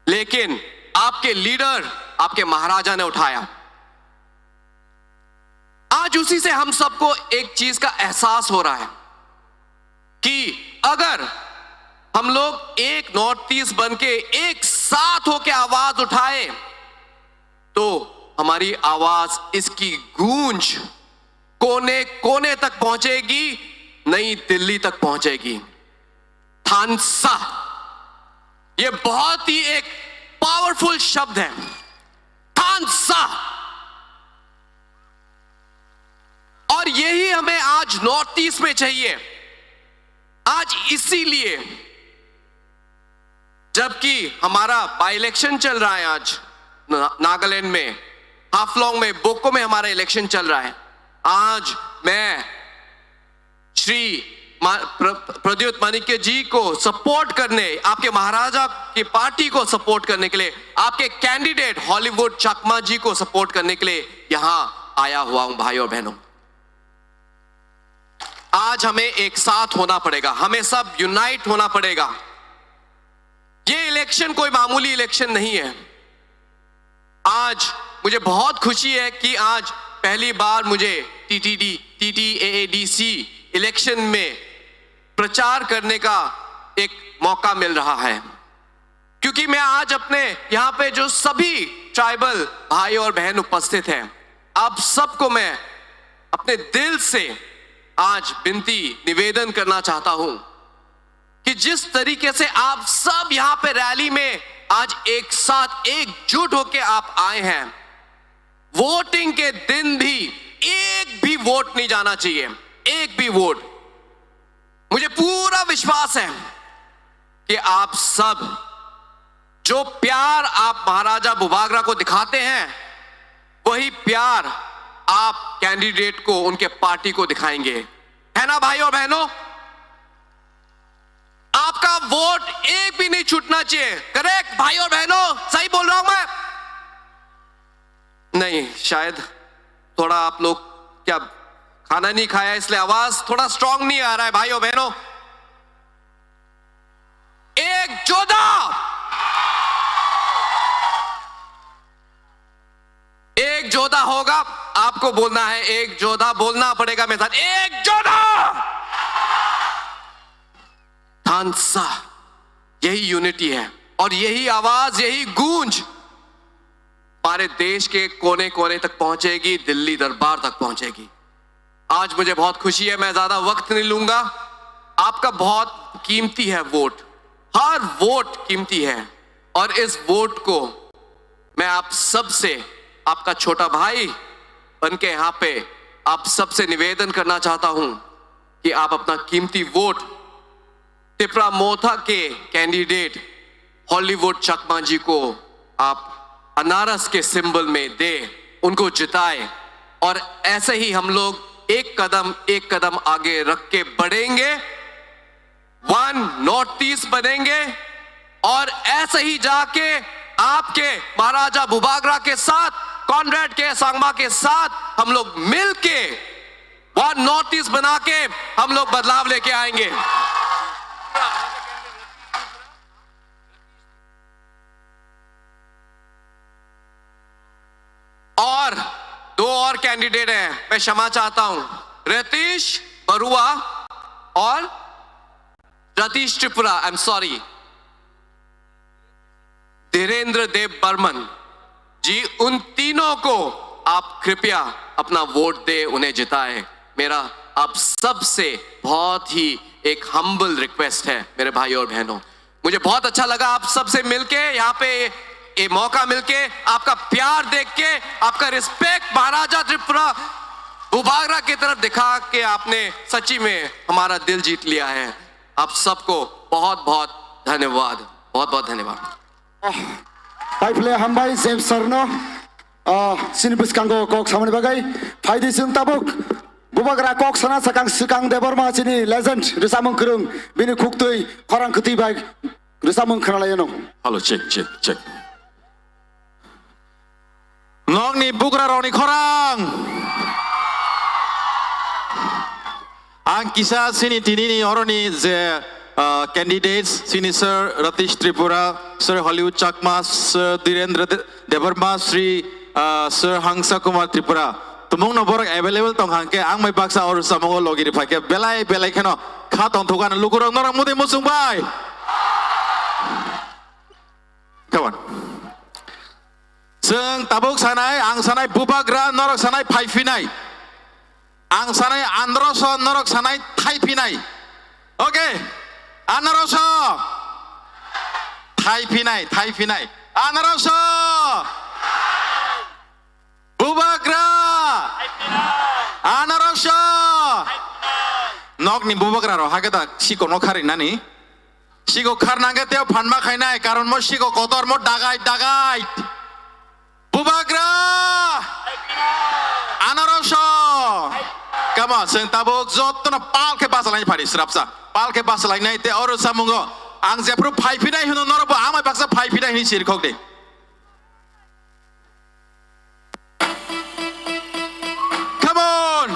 Speaker 7: लेकिन आपके लीडर, आपके महाराजा ने उठाया। आज उसी से हम सबको एक चीज का एहसास हो रहा है कि अगर हम लोग एक नॉर्थ ईस्ट बन के एक साथ होकर आवाज उठाए, तो हमारी आवाज, इसकी गूंज कोने कोने तक पहुंचेगी, नई दिल्ली तक पहुंचेगी। थानसा, यह बहुत ही एक पावरफुल शब्द है। थानसा। और यही हमें आज नॉर्थ ईस्ट में चाहिए। आज इसीलिए जबकि हमारा बाई इलेक्शन चल रहा है, आज नागालैंड में हाफलोंग में बोको में हमारा इलेक्शन चल रहा है, आज मैं श्री प्रद्युत मानिक्य जी को सपोर्ट करने, आपके महाराजा की पार्टी को सपोर्ट करने के लिए, आपके कैंडिडेट हॉलीवुड चकमा जी को सपोर्ट करने के लिए यहां आया हुआ हूं। भाई और बहनों, आज हमें एक साथ होना पड़ेगा, हमें सब यूनाइट होना पड़ेगा। ये इलेक्शन कोई मामूली इलेक्शन नहीं है। आज मुझे बहुत खुशी है कि आज पहली बार मुझे TTAADC इलेक्शन में प्रचार करने का एक मौका मिल रहा है, क्योंकि मैं आज अपने यहां पे जो सभी ट्राइबल भाई और बहन उपस्थित हैं, आप सबको मैं अपने दिल से आज विनती निवेदन करना चाहता हूं कि जिस तरीके से आप सब यहां पे रैली में आज एक साथ एकजुट होकर आप आए हैं, वोटिंग के दिन भी एक भी वोट नहीं जाना चाहिए, एक भी वोट। मुझे पूरा विश्वास है कि आप सब जो प्यार आप महाराजा बुबागरा को दिखाते हैं, वही प्यार आप कैंडिडेट को, उनके पार्टी को दिखाएंगे, है ना भाई और बहनों? आपका वोट एक भी नहीं छूटना चाहिए। करेक्ट भाई और बहनों, सही बोल रहा हूं मैं? नहीं, शायद थोड़ा आप लोग क्या खाना नहीं खाया इसलिए आवाज थोड़ा स्ट्रांग नहीं आ रहा है। भाई और बहनों, एक जोधा, एक जोधा होगा, आपको बोलना है, एक जोधा बोलना पड़ेगा मेरे साथ, एक जोधा। थानसा, यही यूनिटी है और यही आवाज, यही गूंज हमारे देश के कोने कोने तक पहुंचेगी, दिल्ली दरबार तक पहुंचेगी। आज मुझे बहुत खुशी है, मैं ज्यादा वक्त नहीं लूंगा। आपका बहुत कीमती है वोट, हर वोट कीमती है और इस वोट को मैं आप सबसे, आपका छोटा भाई बनके यहां पे आप सबसे निवेदन करना चाहता हूं कि आप अपना कीमती वोट टिपरा मोथा के कैंडिडेट हॉलीवुड चकमा जी को आप अनारस के सिंबल में दे, उनको जिताए और ऐसे ही हम लोग एक कदम आगे रख के बढ़ेंगे, वन नॉर्थ ईस्ट बनेंगे और ऐसे ही जाके आपके महाराजा बुबागरा के साथ, कॉनरेड के सांगमा के साथ हम लोग मिलके वन नॉर्थ ईस्ट बना के हम लोग बदलाव लेके आएंगे। और दो और कैंडिडेट हैं, मैं क्षमा चाहता हूं, रतीश बरुआ और Ratish Tripura, I am sorry, Dhirendra Dev Barman ji, उन तीनों को आप कृपया अपना वोट दे, उन्हें जिताए। मेरा आप सबसे बहुत ही एक हम्बल रिक्वेस्ट है मेरे भाई और बहनों। मुझे बहुत अच्छा लगा आप सबसे मिलके, यहाँ पे ये मौका मिलके, आपका प्यार देख के, आपका रिस्पेक्ट महाराजा त्रिपुरा बुबागरा की तरफ दिखा के आपने सच्ची में हमारा दिल जीत लिया है। आप सबको बहुत बहुत धन्यवाद, बहुत बहुत धन्यवाद।
Speaker 4: Paifle hambai sem sarno sinibus kanggo kok samani bagai faidi sung tabuk bubagra kok sana sakang sukang deborma sini legend risamung kerung bini kuktui korang keti bag risamung kanalayano.
Speaker 1: Halo, cek. Nong ni bugra roni korang. Ang kisah sini tini ni orang ni ze candidates sini Sir Ratish Tripura, Sir Hollywood Chakma, Sir Dhirendra Debarma, Sri Sir Hangsa Kumar Tripura. Tumong no borang available tong hangke ang may baksa or sa mga logi ripa ke belai kano katong tukan lukurang norang muti musung bay. Kawan. Seng tabuk sanai ang sanai bubagra norok sanai paifinai. Ang sanai androso norok sanai taipinai. Okay. Anaroso Taipinai Anaroso Bubagra Anaroso. Nok ni bubagra ro hage tak siko no khari nani. Siko khar nange teo phanma khainai karon mo siko kotor mo dagai. Bubagra. Anaroso. Come on, sing tabuk zot na pal ke basalai phari srapsa. Pal ke basalai nai te oro samungo. Ang jepru phai pinai huno norobo amai baksa phai pinai hi sirkhok de. Come on.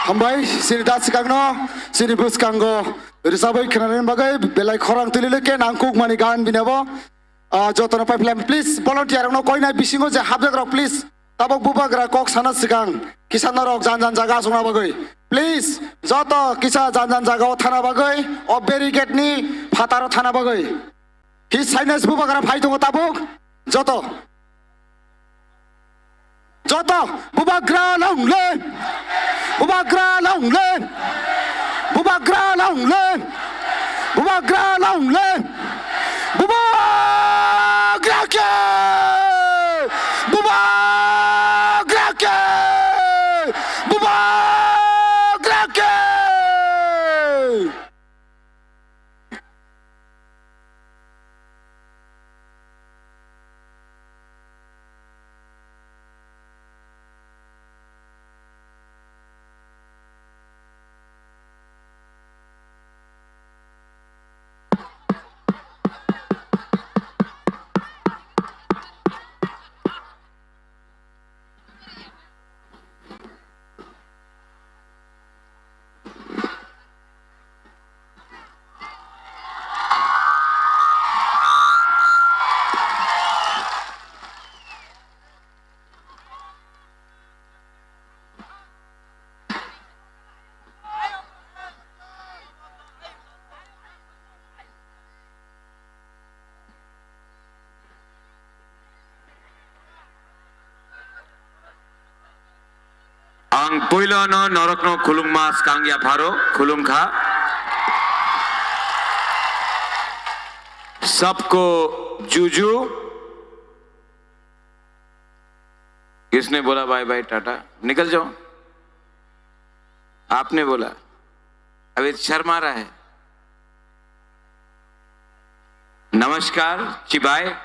Speaker 4: Hambai sini dat sikangno sini bus kanggo risabai kenalan bagai belai korang tulile ke nangkuk mani gan binabo jotona pipeline please volunteer no koi na bisingo je habjak rok please tabok bubagra kok sana sikang kisan rok jan jaga sungna bagai please joto kisa jan jaga thana bagai o barricade ni phataro thana bagai ki sinus bubagra phai dongo tabok joto bubagra longle bubagra longle bubagra longle Bubagra Longlen, Bubagrake, Bubagrake, Bubagrake.
Speaker 8: Ang puilo no norok no kulung mas kang ya pharo kulung kha सबको जूजू किसने बोला bye bye Tata निकल जाओ आपने बोला अभी शर्मा रहा है नमस्कार चिबाय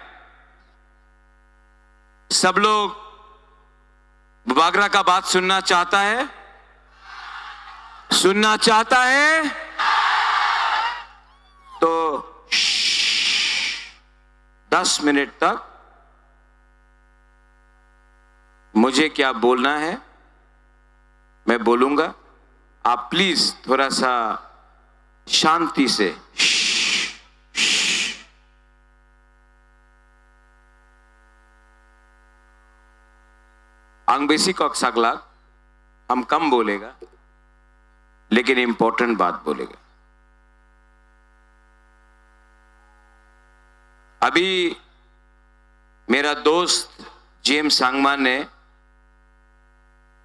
Speaker 8: सब लोग बुबागरा का बात सुनना चाहता है 10 मिनट तक मुझे क्या बोलना है मैं बोलूंगा आप प्लीज थोड़ा सा शांति से ang बेसी कॉक saglag हम कम बोलेगा लेकिन इंपॉर्टेंट बात बोलेगा अभी मेरा दोस्त जेम्स सांगमान ने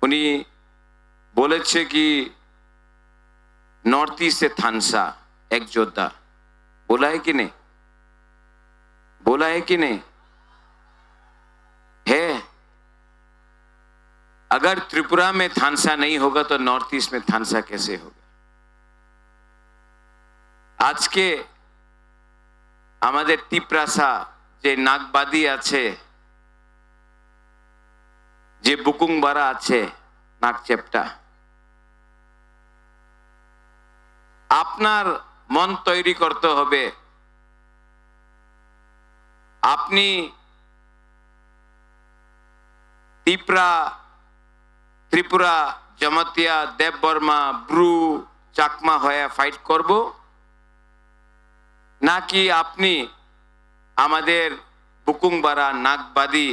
Speaker 8: उन्हीं बोले छे कि नॉर्थ ईस्ट से थानसा एक जोधा बोला है कि नहीं है अगर त्रिपुरा में थानसा नहीं होगा तो नॉर्थ ईस्ट में थानसा कैसे होगा आज के আমাদের টিপ্রাসা যে নাগবাদী আছে যে বুকুংবারা আছে নাগচেপটা আপনার মন তৈরি করতে হবে আপনি ত্রিপুরা জমাতিয়া দেববর্মা ব্রু চাকমা হয়ে ফাইট করব নাকি আপনি আমাদের বুকুংবারা নাগবাদী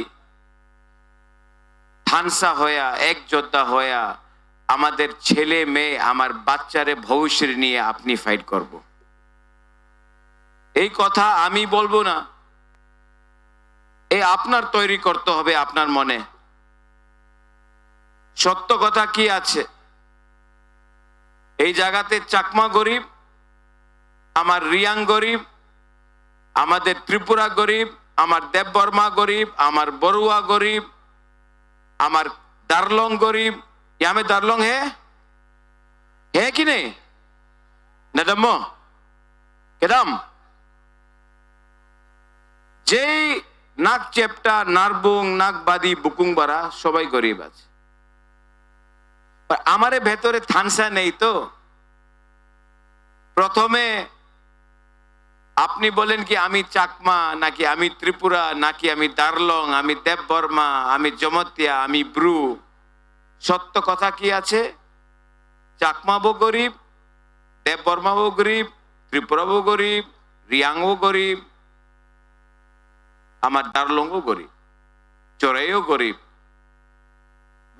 Speaker 8: থানসা হয়া এক যোদ্ধা হয়া আমাদের ছেলে মেয়ে আমার বাচ্চারে ভবিষ্যৎ নিয়ে আপনি ফাইট করব এই কথা আমি বলবো না এই আপনার তৈরি করতে হবে আপনার মনে সত্য কথা কি আছে এই জায়গাতে চাকমা গরিব আমার রিয়াং গরিব আমাদের ত্রিপুরা গরিব আমার দেববর্মা গরিব আমার বড়ুয়া গরিব আমার দারলং গরিব यहाँ में दारलोंग है कि नहीं नदम्मो केदम যেই নাক চেপটা নারবুং নাগবাদী বুকুংবারা সবাই গরিব আছে আমারে ভেতরে থানসা নেই তো প্রথমে আপনি বলেন কি আমি চাকমা নাকি আমি ত্রিপুরা নাকি আমি দারলং আমি দেববর্মা আমি জমতিয়া আমি ব্রু সত্য কথা কি আছে চাকমাবো গরিব দেববর্মাবো গরিব ত্রিপুরাবো গরিব রিয়াংও গরিব আমার দারলংও গরিব চোরাইও গরিব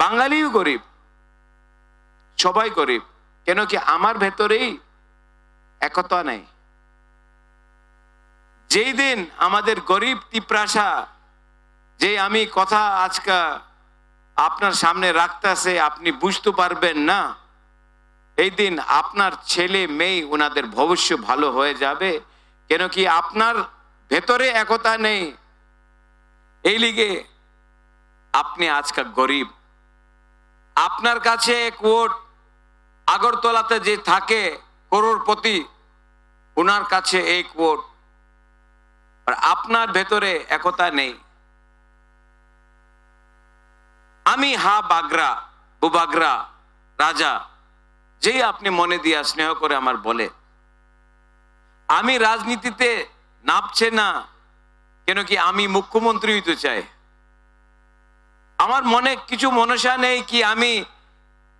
Speaker 8: বাঙালিও গরিব সবাই গরিব কেন কি আমার ভেতরেই একতা নাই যেই দিন আমাদের গরিব তিপ্রাসা যে আমি কথা আজকে আপনার সামনে রাখতেছে আপনি বুঝতে পারবেন না এই দিন আপনার ছেলে মেয়ে ওনাদের ভবিষ্য ভালো হয়ে যাবে, কেন কি আপনার ভেতরে একতা নেই। এই লিগে আপনি আজকাল গরিব। আপনার কাছে এক ভোট আগরতলাতে যে থাকে করোড়পতি, ওনার কাছে এক ভোট, আর আপনার ভেতরে একতা নেই। আমি হা বাগরা বুবাগরা রাজা, যেই আপনি মনে দিয়া স্নেহ করে আমার বলে, আমি রাজনীতিতে নামছে না, কেন কি আমি মুখ্যমন্ত্রী হইতে চাই। আমার মনে কিছু মনসা নেই কি আমি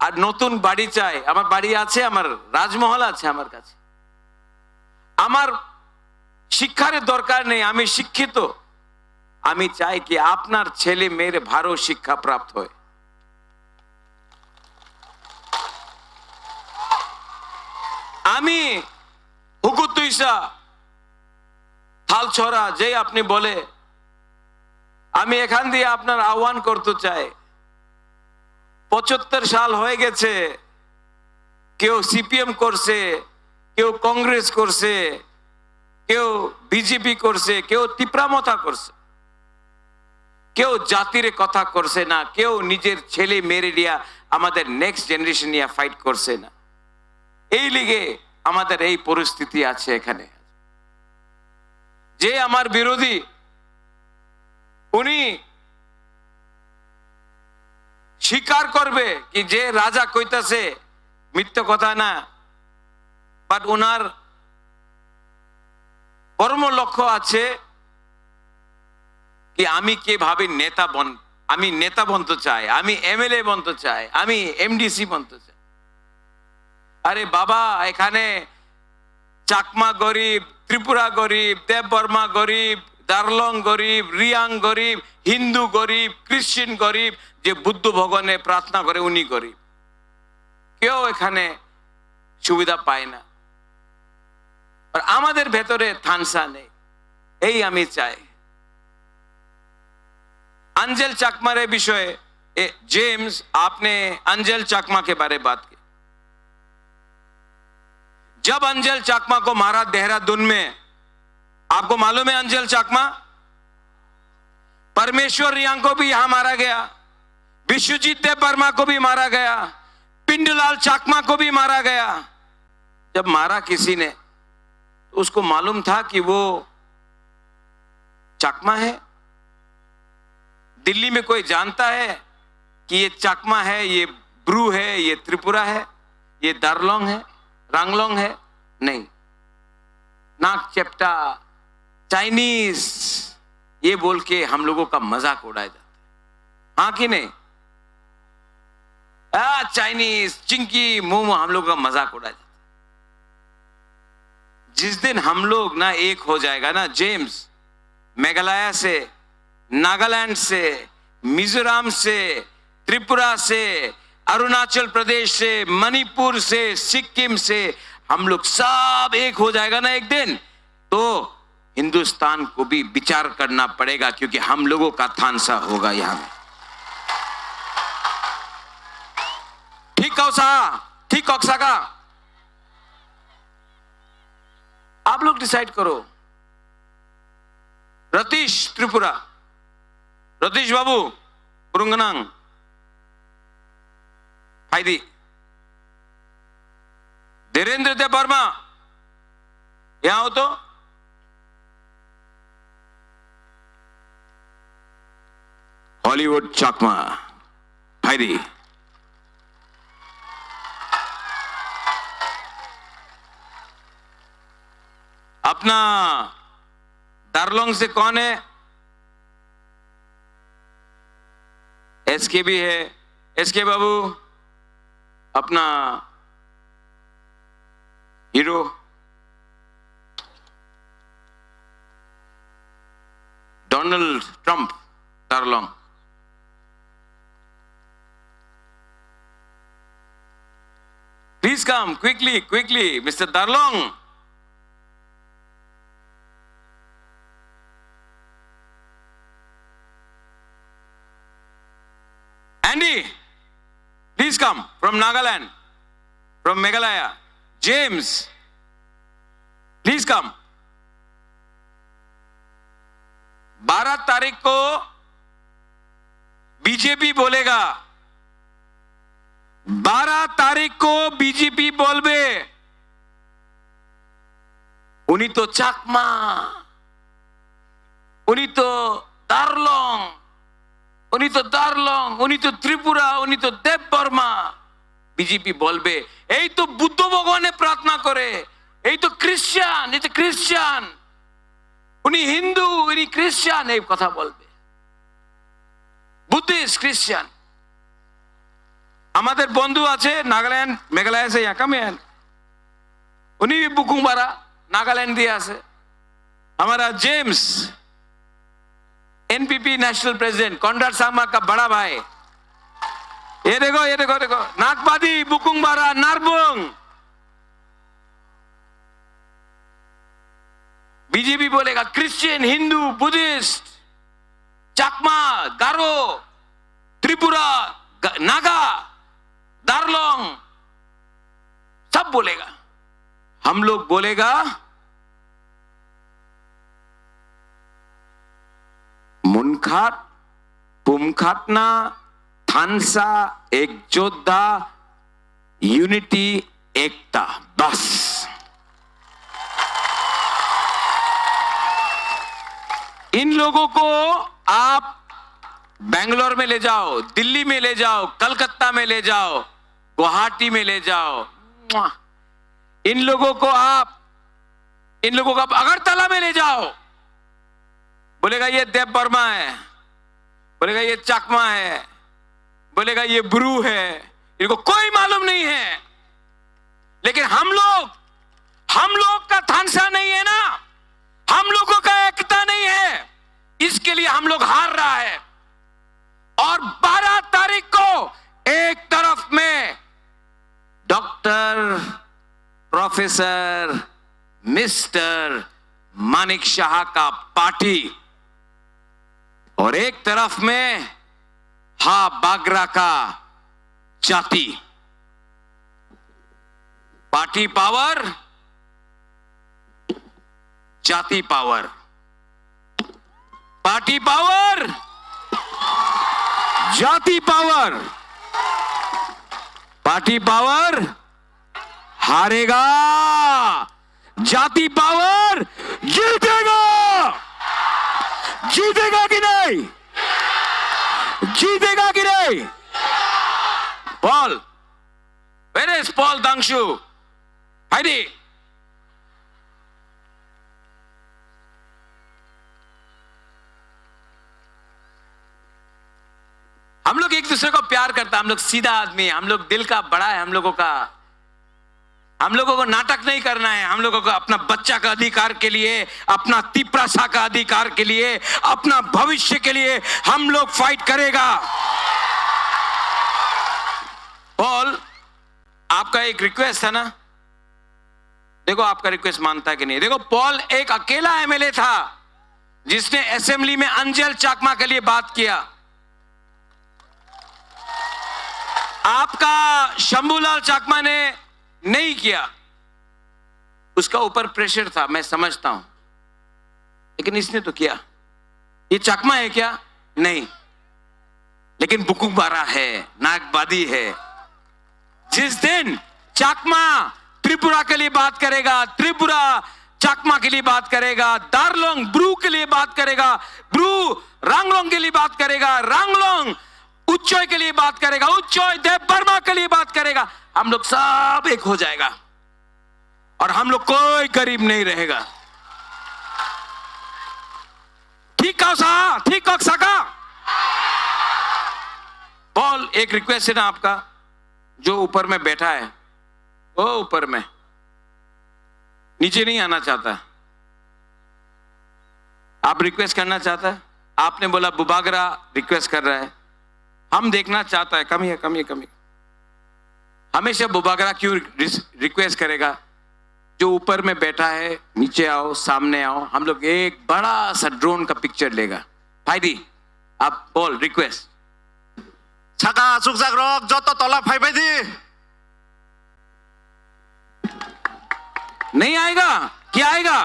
Speaker 8: আর নতুন বাড়ি চাই। আমার বাড়ি আছে, আমার রাজমহল আছে আমার কাছে। আমার শিক্ষার দরকার নেই, আমি শিক্ষিত। আমি চাই কি আপনার ছেলে মেয়ের ভালো শিক্ষা প্রাপ্ত হয়। আমি হুকুতুইসা থালছড়া যে আপনি বলে, আমি এখান দিয়ে আপনার আহ্বান করতে চাই। 75 সাল হয়ে গেছে, কেউ সিপিএম করছে, কেউ কংগ্রেস করছে, কেউ বিজেপি করছে, কেউ তিপ্রামথা করছে, কেউ জাতির কথা করছে না, কেউ নিজের ছেলে মেরে নিয়ে আমাদের নেক্সট জেনারেশন নিয়ে ফাইট করছে না। এই লিগে আমাদের এই পরিস্থিতি আছে এখানে। যে আমার বিরোধী, উনি স্বীকার করবে কি যে রাজা কইতাছে মিথ্যে কথা না, বাট ওনার কর্ম লক্ষ্য আছে কি আমি কিভাবে আমি নেতা বনতে চাই, আমি এমএলএ বনতে চাই, আমি এমডিসি বনতে চাই। আরে বাবা, এখানে চাকমা গরিব, ত্রিপুরা গরিব, দেববর্মা গরিব, দার্লং গরিব, রিয়াং গরিব, হিন্দু গরিব, খ্রিস্টান গরিব, যে বুদ্ধ ভগবানে প্রার্থনা করে উনি গরিব। কেউ এখানে সুবিধা পায় না। আর আমাদের ভেতরে থানসা নেই, এই আমি চাই। अंजल चकमा रे विषय जेम्स, आपने अंजल चकमा के बारे बात की। जब अंजल चकमा को मारा देहरादून में, आपको मालूम है अंजल चकमा, परमेश्वर रियांग को भी यहां मारा गया, विश्वजीत देव वर्मा को भी मारा गया, पिंडलाल चकमा को भी मारा गया। जब मारा किसी ने तो उसको मालूम था कि वो चकमा है। दिल्ली में कोई जानता है कि ये चकमा है, ये ब्रू है, ये त्रिपुरा है, ये दार्लोंग है, रांगलोंग है? नहीं। नाक चेप्टा चाइनीज ये बोल के हम लोगों का मजाक उड़ाया जाता है, हाँ कि नहीं? चाइनीज चिंकी मुंह हम लोगों का मजाक उड़ाया जाता है। जिस दिन हम लोग ना एक हो जाएगा ना जेम्स, मेघालय से, नागालैंड से, मिजोरम से, त्रिपुरा से, अरुणाचल प्रदेश से, मणिपुर से, सिक्किम से, हम लोग सब एक हो जाएगा ना एक दिन, तो हिंदुस्तान को भी विचार करना पड़ेगा, क्योंकि हम लोगों का थानसा होगा यहां में। ठीक कौसा, ठीक कौसा का आप लोग डिसाइड करो। रतीश त्रिपुरा, रतीश बाबू पुरुंगनांग हाइदी, धीरेन्द्र देव वर्मा यहां हो तो, हॉलीवुड चकमा हाइदी, अपना दार्लोंग से कौन है? एसके भी है, एसके बाबू अपना hero. Donald Trump Darlong. Please come quickly quickly mister Darlong. Andy, please come from Nagaland. from Meghalaya. James, please come. 12 तारीख को बीजेपी बोलेगा, 12 तारीख को बीजेपी बोलबे उनी तो चाकमा, उनी तो दार्लং, उनी तो दार्लং, उनी तो त्रिपुरा, उनी तो देव बर्मा। बीजेपी बोलबे এই তো বুদ্ধ ভগবানে প্রার্থনা করে, এই তো খ্রিস্টান, এই তো খ্রিস্টান, উনি হিন্দু, উনি খ্রিস্টান, এই কথা বলবে। বুদ্ধিস্ট খ্রিস্টান। আমাদের বন্ধু আছে নাগাল্যান্ড, মেঘালয় से यहाँ कम है, उन्हीं भी बुकुंबारा नागालैंड दिया से। हमारा James NPP national president Conrad Sangma का बड़ा भाई, ये देखो ये देखो देखो, नागबादी बुकुंबारा नारबुंग। बीजेपी बोलेगा क्रिश्चियन, हिंदू, बुद्धिस्ट, चाकमा, गारो, त्रिपुरा, नागा, दार्लोंग, सब बोलेगा। हम लोग बोलेगा मुनखाट पुमखाटना थानसा एक जोधा यूनिटी एकता, बस। इन लोगों को आप बेंगलोर में ले जाओ, दिल्ली में ले जाओ, कलकत्ता में ले जाओ, गुवाहाटी में ले जाओ, इन लोगों को आप अगरतला में ले जाओ, बोलेगा ये देव बर्मा है, बोलेगा ये चाकमा है, बोलेगा ये ब्रू है, इनको कोई मालूम नहीं है। लेकिन हम लोग का थानसा नहीं है ना, हम लोगों का एकता नहीं है, इसके लिए हम लोग हार रहा है। और 12 तारीख को एक तरफ में doctor, professor, mister Manik Shah का पार्टी, और एक तरफ में हा बागरा का जाति। पार्टी पावर, जाति पावर, पार्टी पावर, जाति पावर, पार्टी पावर हारेगा, जाति पावर जीतेगा। जीतेगा कि नहीं? जीतेगा कि नहीं? Paul, where is Paul Dangshu? Heidi, हम लोग एक दूसरे को प्यार करता है, हम लोग सीधा आदमी है, हम लोग दिल का बड़ा है, हम लोगों को नाटक नहीं करना है, हम लोगों को अपना बच्चा का अधिकार के लिए, अपना तिपरासा का अधिकार के लिए, अपना भविष्य के लिए हम लोग फाइट करेगा। पॉल, आपका एक रिक्वेस्ट था ना, देखो आपका रिक्वेस्ट मानता है कि नहीं। देखो पॉल एक अकेला एमएलए था जिसने असेंबली में अंजल चाकमा के लिए बात किया। आपका शंभूलाल चाकमा ने नहीं किया, उसका ऊपर प्रेशर था, मैं समझता हूं, लेकिन इसने तो किया। ये चाकमा है क्या? नहीं, लेकिन बुकुंबारा है, नागबादी है। जिस दिन चाकमा त्रिपुरा के लिए बात करेगा, त्रिपुरा चाकमा के लिए बात करेगा, दार्लोंग ब्रू के लिए बात करेगा, ब्रू रांगलोंग के लिए बात करेगा, रांगलोंग उच्चोय के लिए बात करेगा, उच्चोय देव बर्मा के लिए बात करेगा, हम लोग सब एक हो जाएगा और हम लोग कोई गरीब नहीं रहेगा। ठीक कहो सका। पॉल, एक रिक्वेस्ट है ना आपका, जो ऊपर में बैठा है वो ऊपर में नीचे नहीं आना चाहता, आप रिक्वेस्ट करना चाहता है। आपने बोला बुबागरा रिक्वेस्ट कर रहा है, हम देखना चाहता है, कमी हमेशा बुबागरा क्यों रिक्वेस्ट करेगा? जो ऊपर में बैठा है नीचे आओ, सामने आओ, हम लोग एक बड़ा सा ड्रोन का पिक्चर लेगा। फाइदी, आप बोल रिक्वेस्ट।
Speaker 1: छका सुकसाक रक जत तला फाइबाइदि
Speaker 8: नहीं आएगा? क्या आएगा?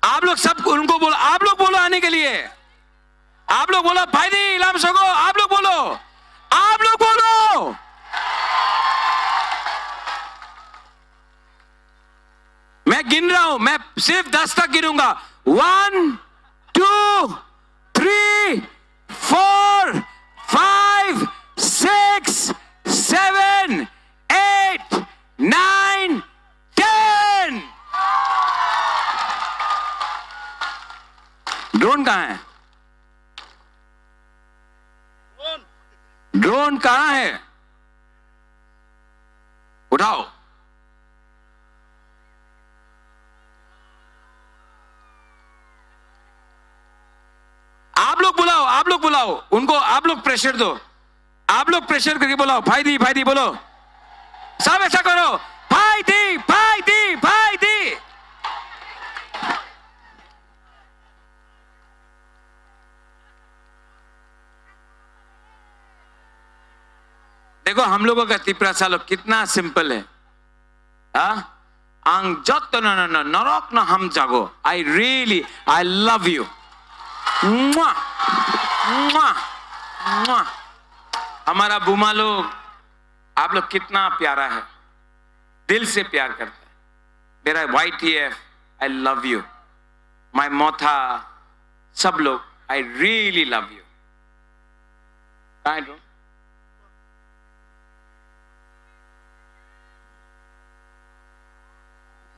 Speaker 8: आप लोग सब उनको बोलो, आप लोग बोलो आने के लिए, आप लोग बोलो फायदे इलाम सको, आप लोग बोलो, आप लोग बोलो। मैं गिन रहा हूं, मैं सिर्फ 10 तक गिनूंगा। 1 2 3 4 5 6 7 8 9 10। ड्रोन कहां है? ड्रोन कहां है? उठाओ। आप लोग बुलाओ, आप लोग बुलाओ उनको, आप लोग प्रेशर दो, आप लोग प्रेशर करके बुलाओ। फायदी फायदी बोलो, सब ऐसा करो, फायदी फायदी फायदी। देखो हम लोगों का त्रिपुरा सालो कितना सिंपल है। आंग जत न नरक न हम जागो। I really I love you. हमारा बुमा लोग, आप लोग कितना प्यारा है, दिल से प्यार करता है। मेरा YTF, I love you. My Motha, सब लोग, I really love you.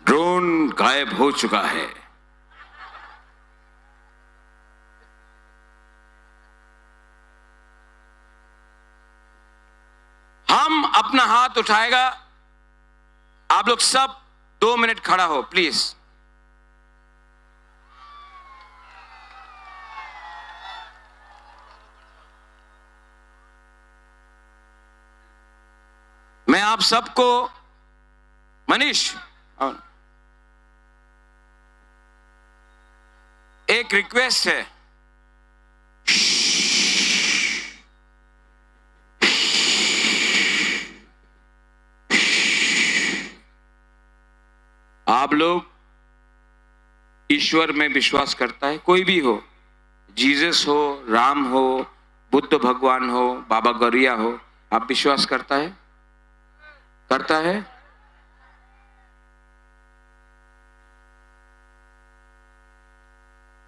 Speaker 8: Drone गायब हो चुका है। हम अपना हाथ उठाएगा, आप लोग सब 2 मिनट खड़ा हो प्लीज। मैं आप सबको, मनीष, एक रिक्वेस्ट है। आप लोग ईश्वर में विश्वास करता है, कोई भी हो, जीसस हो, राम हो, बुद्ध भगवान हो, बाबा गौरिया हो, आप विश्वास करता है? करता है?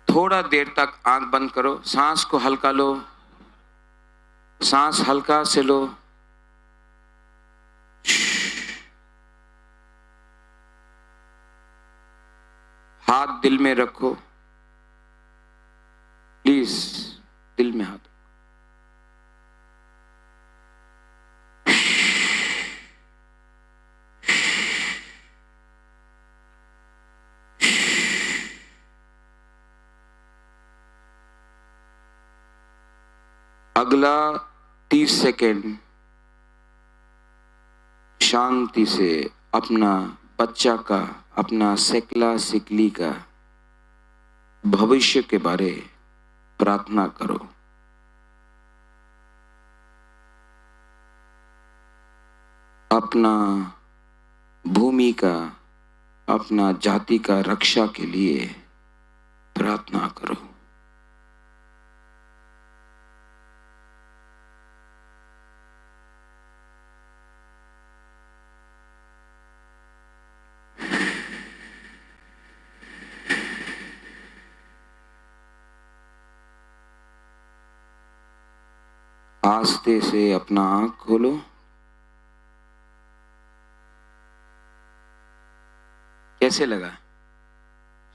Speaker 8: थोड़ा देर तक आंख बंद करो, सांस को हल्का लो, सांस हल्का से लो। हाथ दिल में रखो, प्लीज दिल में हाथ। अगला 30 सेकेंड शांति से अपना बच्चा का, अपना सेकला सिकली का भविष्य के बारे प्रार्थना करो। अपना भूमि का, अपना जाति का रक्षा के लिए प्रार्थना करो। आस्ते से अपना आंख खोलो। कैसे लगा?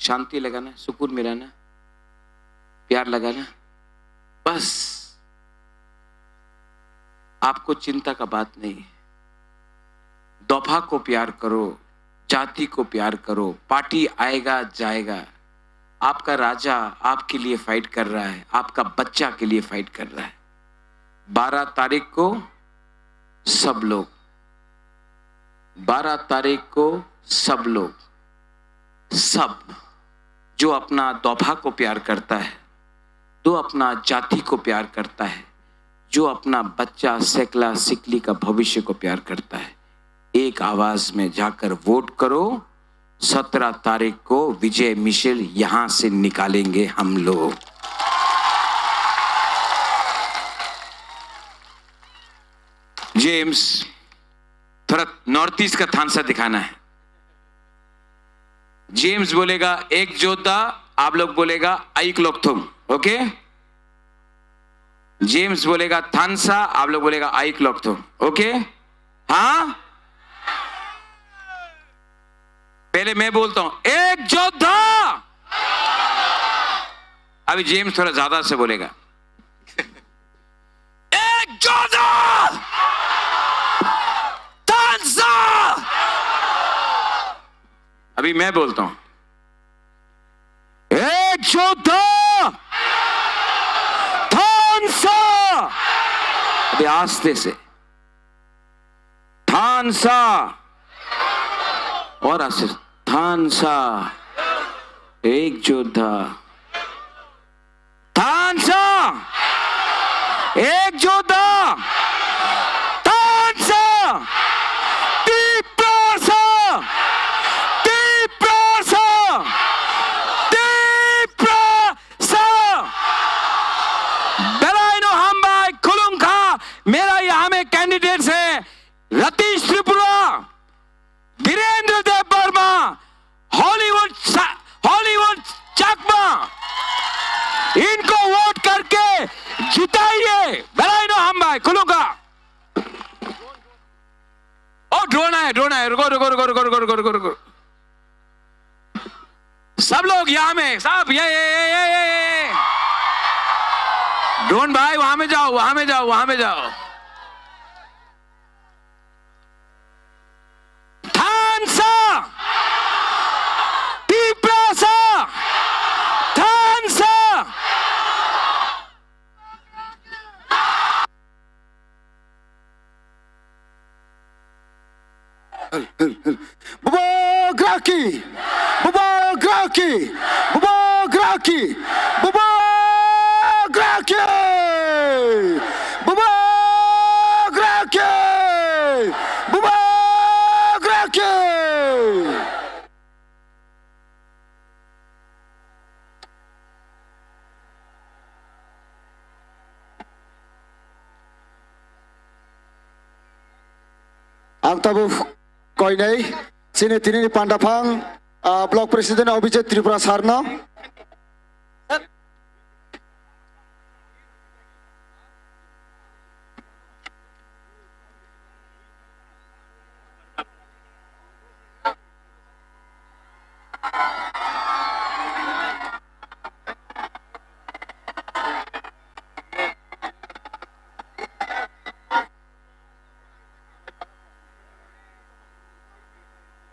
Speaker 8: शांति लगा ना? सुकून मिला ना? प्यार लगा ना? बस आपको चिंता का बात नहीं है। दफा को प्यार करो, जाति को प्यार करो। पार्टी आएगा जाएगा, आपका राजा आपके लिए फाइट कर रहा है, आपका बच्चा के लिए फाइट कर रहा है। 12 तारीख को सब लोग, 12 तारीख को सब लोग, सब जो अपना दौभा को प्यार करता है, जो अपना जाति को प्यार करता है, जो अपना बच्चा सेकला सिकली का भविष्य को प्यार करता है, एक आवाज में जाकर वोट करो। 17 तारीख को विजय मिशेल यहां से निकालेंगे हम लोग। जेम्स, थोड़ा नॉर्थ ईस्ट का थानसा दिखाना है। जेम्स बोलेगा एक जोधा, आप लोग बोलेगा आइक लोकथुम, ओके? जेम्स बोलेगा थानसा, आप लोग बोलेगा आइक लोकथुम, ओके? हाँ, पहले मैं बोलता हूं एक जोधा, अभी जेम्स थोड़ा ज्यादा से बोलेगा एक जोधा, थानसा। अभी मैं बोलता हूं एक जोधा, थानसा। अभी आस्ते से थानसा, और आस्ते से थानसा, एक जोधा, थानसा, एक जोधा, थानसा, तीप्रासा, तीप्रासा, तीप्रासा। बेलाइनो हम्बाई खुलुंखा, मेरा यहां में कैंडिडेट्स है रतीश त्रिपुरा, धीरेन्द्र देव वर्मा, हॉलीवुड चकमा। इनको वोट करके जिताइए। बेलाइनो हम्बाई खुलुंखा। ओ ड्रोन है, ड्रोन है, रुको रुको रुको रुको रुको रुको रुको रुको। सब लोग यहां में, सब ये ड्रोन भाई वहां में जाओ, वहां में जाओ, वहां में जाओ। थानसा, Tiprasa, थानसा।
Speaker 4: Bubak Raki, Bubak Raki, Bubak Raki, Bubak Raki, Bubak Raki, Bubak Raki. Ang tabuh koinai sini tini pandapang blok presiden Abhijit Tripura Sarno